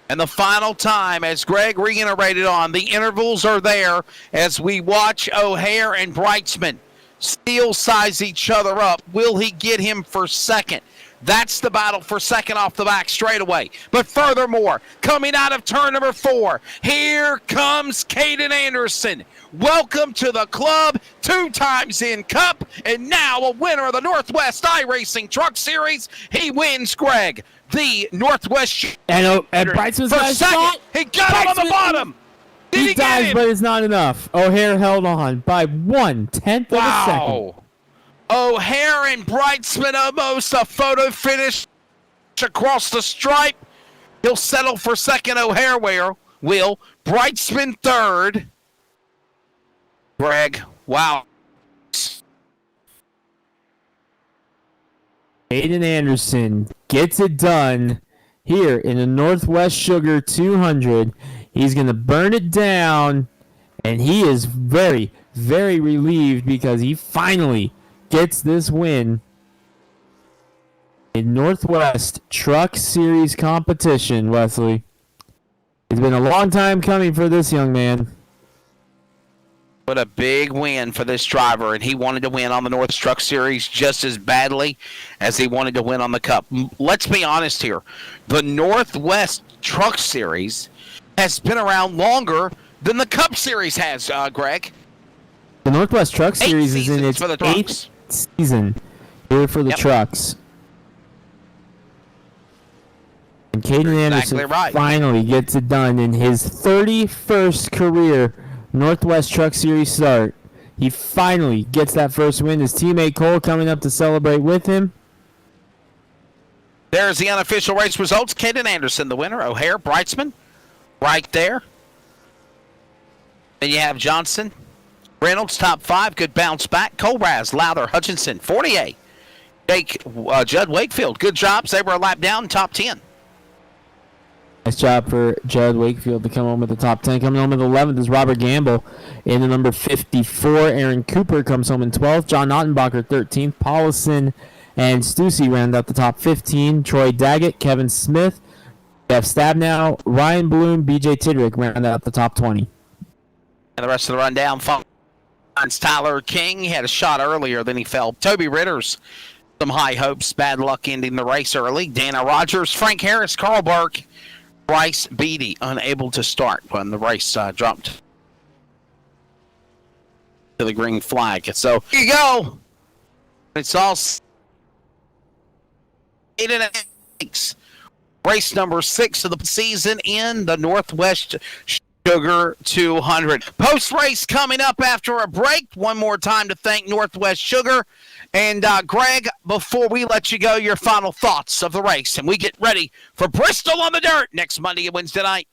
And the final time, as Greg reiterated on, the intervals are there as we watch O'Hare and Brightsman steel size each other up. Will he get him for second? That's the battle for second off the back straightaway. But furthermore, coming out of turn number 4, here comes Caden Anderson. Welcome to the club, 2 times in Cup, and now a winner of the Northwest iRacing Truck Series. He wins, Greg, the Northwest. And Brightsman's for got a second. shot. He got him on the Brightsman- bottom. Did he, He get dives, him? but it's not enough. O'Hare held on by 1/10 of a second. Wow. O'Hare and Brightsman almost a photo finish across the stripe. He'll settle for second. O'Hare will. Brightsman third. Greg, wow. Caden Anderson gets it done here in the Northwest Sugar 200. He's going to burn it down, and he is very, very relieved because he finally gets this win in Northwest Truck Series competition, Wesley. It's been a long time coming for this young man. What a big win for this driver, and he wanted to win on the North Truck Series just as badly as he wanted to win on the Cup. Let's be honest here. The Northwest Truck Series has been around longer than the Cup Series has, Greg. The Northwest Truck Series is in its for the 8th season here for the trucks. And Caden Anderson finally gets it done in his 31st career Northwest Truck Series start. He finally gets that first win. His teammate Cole coming up to celebrate with him. There's the unofficial race results. Caden Anderson, the winner. O'Hare, Breitzman, right there. Then you have Johnson, Reynolds, top 5. Good bounce back. Cole Raz, Lowther, Hutchinson, 48. Judd Wakefield, good job. They were a lap down, top 10. Nice job for Judd Wakefield to come home with the top 10. Coming home in 11th is Robert Gamble in the number 54. Aaron Cooper comes home in 12th. John Ottenbacher, 13th. Paulison and Stussy round out the top 15. Troy Daggett, Kevin Smith, Jeff Stabnow, Ryan Bloom, BJ Tidrick round out the top 20. And the rest of the rundown finds Tyler King. He had a shot earlier, then he fell. Toby Ritters, some high hopes. Bad luck ending the race early. Dana Rogers, Frank Harris, Carl Burke, Bryce Beatty unable to start when the race dropped to the green flag. So here you go. It's all 8.5. Race number 6 of the season in the Northwest Sugar 200. Post-race coming up after a break. One more time to thank Northwest Sugar. And Greg, before we let you go, your final thoughts of the race. And we get ready for Bristol on the Dirt next Monday and Wednesday night.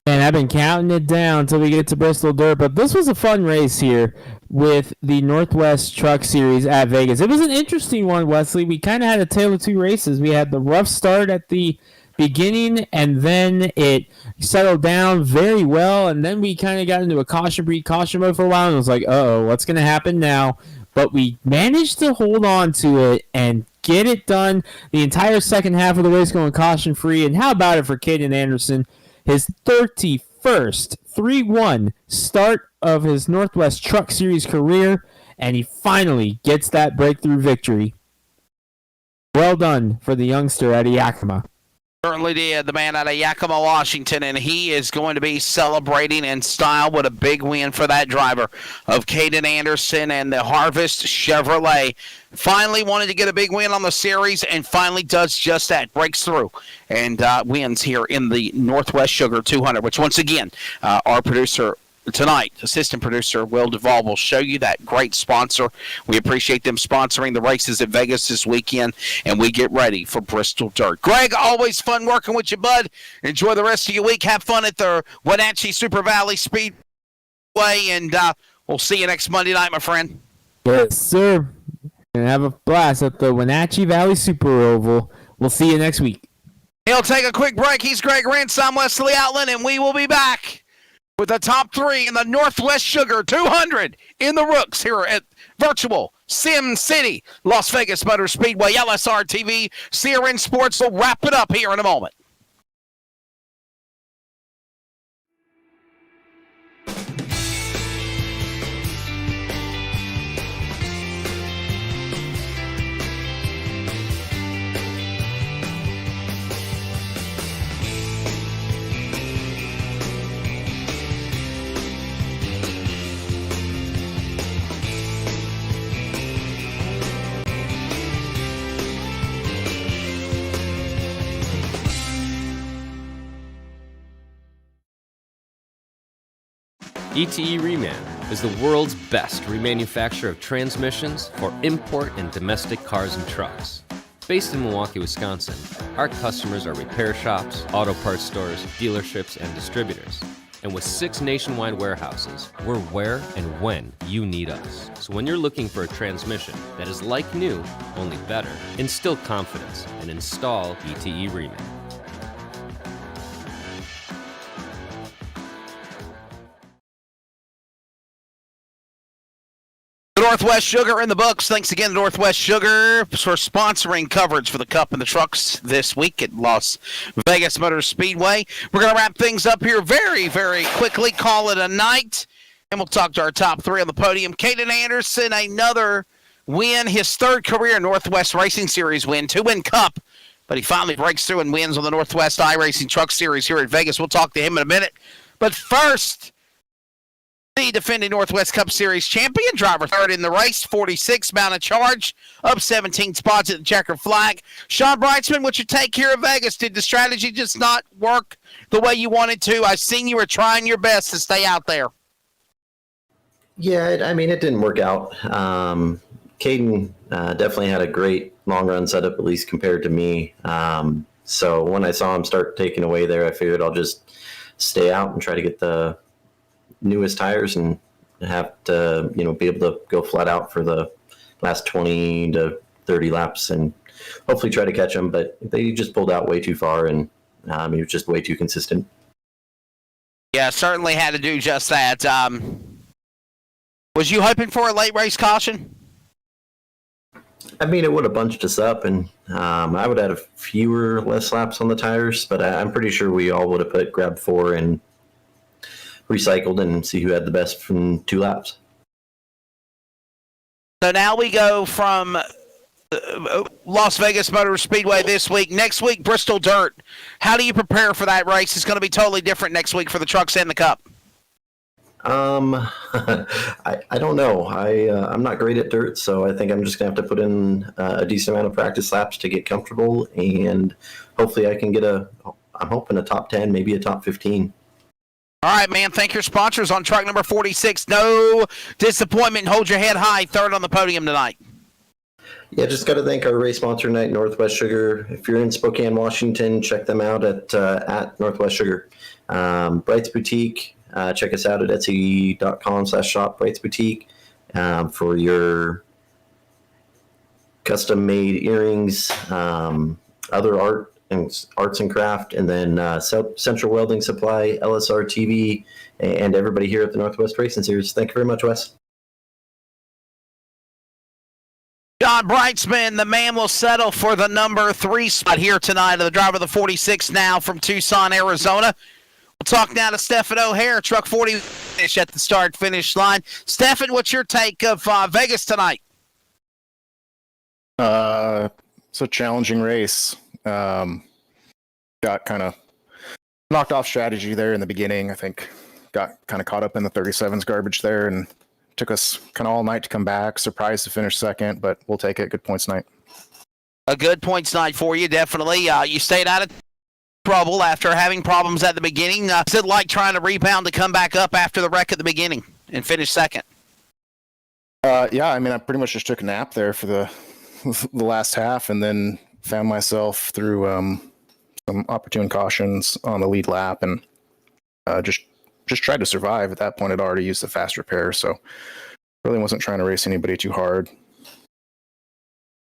And I've been counting it down until we get to Bristol Dirt. But this was a fun race here with the Northwest Truck Series at Vegas. It was an interesting one, Wesley. We kind of had a tale of two races. We had the rough start at the beginning, and then it settled down very well. And then we kind of got into a caution mode for a while. And it was like, uh-oh, what's going to happen now? But we managed to hold on to it and get it done. The entire second half of the race going caution-free. And how about it for Caden Anderson? His 31st 3-1 start of his Northwest Truck Series career, and he finally gets that breakthrough victory. Well done for the youngster out of Yakima. Certainly did, the man out of Yakima, Washington, and he is going to be celebrating in style with a big win for that driver of Caden Anderson and the Harvest Chevrolet. Finally wanted to get a big win on the series and finally does just that, breaks through and wins here in the Northwest Sugar 200, which once again, our producer tonight, assistant producer Will Duvall, will show you that great sponsor. We appreciate them sponsoring the races at Vegas this weekend, and we get ready for Bristol Dirt. Greg, always fun working with you, bud. Enjoy the rest of your week. Have fun at the Wenatchee Super Valley Speedway, and we'll see you next Monday night, my friend. Yes, sir. And have a blast at the Wenatchee Valley Super Oval. We'll see you next week. He'll take a quick break. He's Greg Rentz. I'm Wesley Outland, and we will be back with the top 3 in the Northwest Sugar 200 in the Rooks here at Virtual Sim City, Las Vegas Motor Speedway, LSRTV, CRN Sports. We'll wrap it up here in a moment. ETE Reman is the world's best remanufacturer of transmissions for import and domestic cars and trucks. Based in Milwaukee, Wisconsin, our customers are repair shops, auto parts stores, dealerships, and distributors. And with 6 nationwide warehouses, we're where and when you need us. So when you're looking for a transmission that is like new, only better, instill confidence and install ETE Reman. Northwest Sugar in the books. Thanks again to Northwest Sugar for sponsoring coverage for the Cup and the Trucks this week at Las Vegas Motor Speedway. We're going to wrap things up here very, very quickly, call it a night, and we'll talk to our top 3 on the podium. Caden Anderson, another win, his 3rd career Northwest Racing Series win, 2-win Cup, but he finally breaks through and wins on the Northwest iRacing Truck Series here at Vegas. We'll talk to him in a minute. But first, The defending Northwest Cup Series champion, driver third in the race, 46, mounted charge, up 17 spots at the checker flag. Sean Brightsman, what's your take here at Vegas? Did the strategy just not work the way you wanted to? I seen you were trying your best to stay out there. Yeah, it didn't work out. Caden definitely had a great long run setup, at least compared to me. So when I saw him start taking away there, I figured I'll just stay out and try to get the newest tires and have to, be able to go flat out for the last 20 to 30 laps and hopefully try to catch them. But they just pulled out way too far, and he was just way too consistent. Yeah, certainly had to do just that. Was you hoping for a late race caution? It would have bunched us up, and I would have had less laps on the tires, but I'm pretty sure we all would have put grab 4 and recycled and see who had the best from 2 laps. So now we go from Las Vegas Motor Speedway this week. Next week, Bristol Dirt. How do you prepare for that race? It's going to be totally different next week for the trucks and the Cup. I don't know. I'm not great at dirt, so I think I'm just going to have to put in a decent amount of practice laps to get comfortable, and hopefully I can get I'm hoping a top 10, maybe a top 15. All right, man. Thank your sponsors on truck number 46. No disappointment. Hold your head high. Third on the podium tonight. Yeah, just got to thank our race sponsor tonight, Northwest Sugar. If you're in Spokane, Washington, check them out at Northwest Sugar. Bright's Boutique. Check us out at etsy.com/shop Bright's Boutique for your custom-made earrings, other arts and craft, and then Central Welding Supply, LSRTV, and everybody here at the Northwest Racing Series. Thank you very much, Wes. John Brightsman, the man will settle for the number 3 spot here tonight. The driver of the 46 now from Tucson, Arizona. We'll talk now to Stephen O'Hare, truck 40 finish at the start-finish line. Stephen, what's your take of Vegas tonight? It's a challenging race. Got kind of knocked off strategy there in the beginning. I think got kind of caught up in the 37s garbage there, and took us kind of all night to come back. Surprised to finish second, but we'll take it. Good points night. A good points night for you, definitely. You stayed out of trouble after having problems at the beginning. Is it like trying to rebound to come back up after the wreck at the beginning and finish second? Yeah, I pretty much just took a nap there for the last half, and then found myself through some opportune cautions on the lead lap, and just tried to survive. At that point, I'd already used the fast repair, so really wasn't trying to race anybody too hard.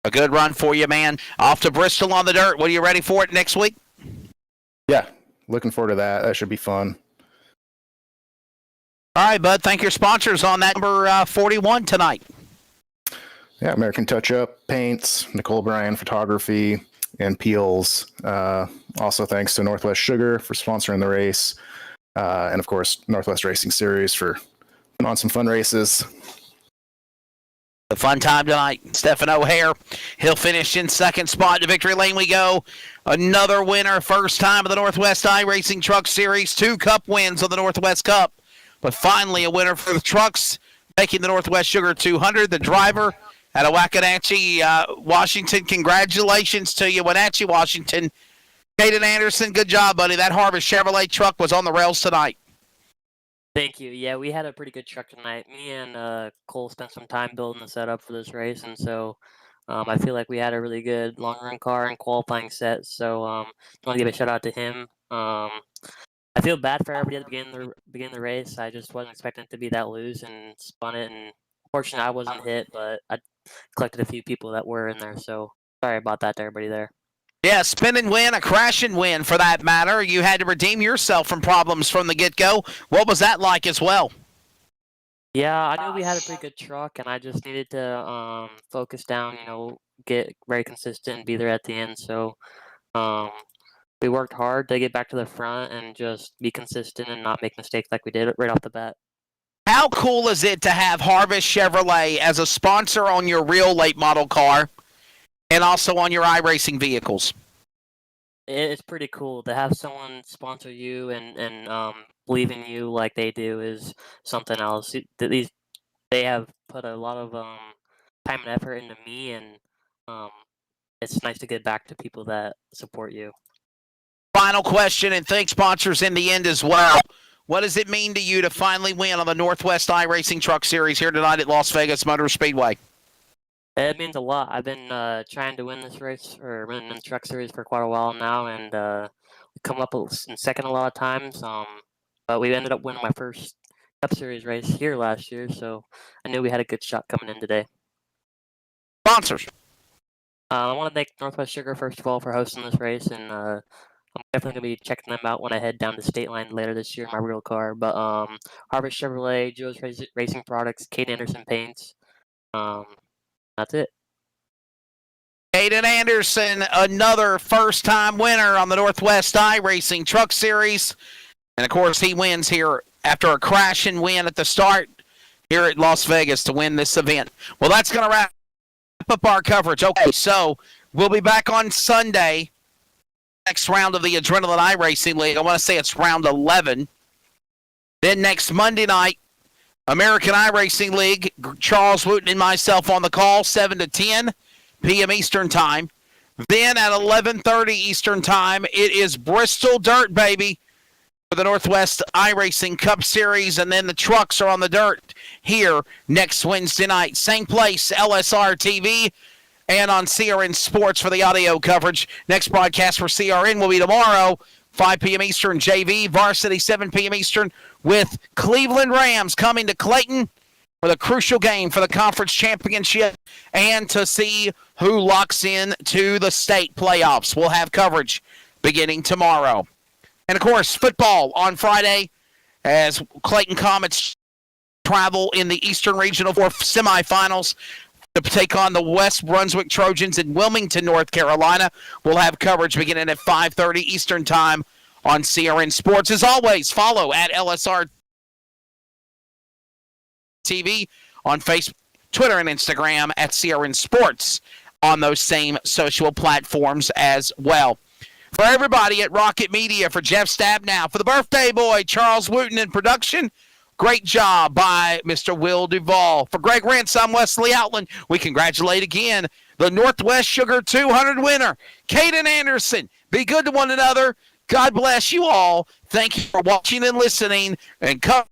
A good run for you, man. Off to Bristol on the dirt. What are you ready for it next week? Yeah, looking forward to that. That should be fun. All right, bud. Thank your sponsors on that number 41 tonight. Yeah, American Touch Up Paints, Nicole Bryan Photography, and Peels. Also thanks to Northwest Sugar for sponsoring the race. And of course, Northwest Racing Series for putting on some fun races. A fun time tonight. Stephen O'Hare, he'll finish in second spot. To victory lane we go. Another winner, first time of the Northwest iRacing Truck Series. 2 Cup wins on the Northwest Cup. But finally a winner for the trucks, making the Northwest Sugar 200. The driver out of Wenatchee, Washington. Congratulations to you, Wenatchee, Washington. Caden Anderson, good job, buddy. That Harvest Chevrolet truck was on the rails tonight. Thank you. Yeah, we had a pretty good truck tonight. Me and Cole spent some time building the setup for this race, and so I feel like we had a really good long-run car and qualifying set. So I want to give a shout-out to him. I feel bad for everybody at the beginning of the race. I just wasn't expecting it to be that loose and spun it, and fortunately I wasn't hit, but I collected a few people that were in there, so sorry about that to everybody there. Yeah, spin and win, a crash and win for that matter. You had to redeem yourself from problems from the get-go. What was that like as well? Yeah, I knew we had a pretty good truck, and I just needed to focus down, get very consistent and be there at the end. So we worked hard to get back to the front and just be consistent and not make mistakes like we did right off the bat. How cool is it to have Harvest Chevrolet as a sponsor on your real late model car and also on your iRacing vehicles? It's pretty cool to have someone sponsor you and believe in you like they do is something else. They have put a lot of time and effort into me, and um, it's nice to get back to people that support you. Final question, and thanks sponsors in the end as well. What does it mean to you to finally win on the Northwest iRacing Truck Series here tonight at Las Vegas Motor Speedway? It means a lot. I've been trying to win this race or win the Truck Series for quite a while now, and we come up in second a lot of times. But we ended up winning my first Cup Series race here last year, so I knew we had a good shot coming in today. Sponsors. I want to thank Northwest Sugar first of all for hosting this race, and I'm definitely gonna be checking them out when I head down to State Line later this year in my real car. But Harvest Chevrolet, Joe's Racing Products, Kate Anderson Paints. That's it. Caden Anderson, another first-time winner on the Northwest iRacing Truck Series. And, of course, he wins here after a crash and win at the start here at Las Vegas to win this event. Well, that's going to wrap up our coverage. Okay, so we'll be back on Sunday, next round of the Adrenaline iRacing League. I want to say it's round 11. Then next Monday night, American iRacing League, Charles Wooten and myself on the call, 7 to 10 p.m. Eastern Time. Then at 11:30 Eastern Time, it is Bristol Dirt, baby, for the Northwest iRacing Cup Series, and then the trucks are on the dirt here next Wednesday night. Same place, LSRTV, and on CRN Sports for the audio coverage. Next broadcast for CRN will be tomorrow, 5 p.m. Eastern, JV, Varsity, 7 p.m. Eastern, with Cleveland Rams coming to Clayton for the crucial game for the conference championship and to see who locks in to the state playoffs. We'll have coverage beginning tomorrow. And, of course, football on Friday as Clayton Comets travel in the Eastern Regional 4 semifinals to take on the West Brunswick Trojans in Wilmington, North Carolina. We'll have coverage beginning at 5:30 Eastern Time on CRN Sports. As always, follow at LSR TV on Facebook, Twitter, and Instagram at CRN Sports on those same social platforms as well. For everybody at Rocket Media, for Jeff Stabnow, for the birthday boy, Charles Wooten in production, great job by Mr. Will Duvall. For Greg Rentz, I'm Wesley Outland. We congratulate again the Northwest Sugar 200 winner, Caden Anderson. Be good to one another. God bless you all. Thank you for watching and listening. And come.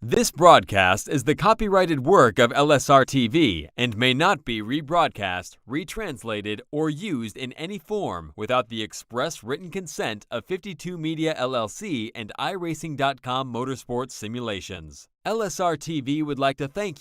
This broadcast is the copyrighted work of LSRTV and may not be rebroadcast, retranslated, or used in any form without the express written consent of 52 Media LLC and iRacing.com Motorsports Simulations. LSRTV would like to thank you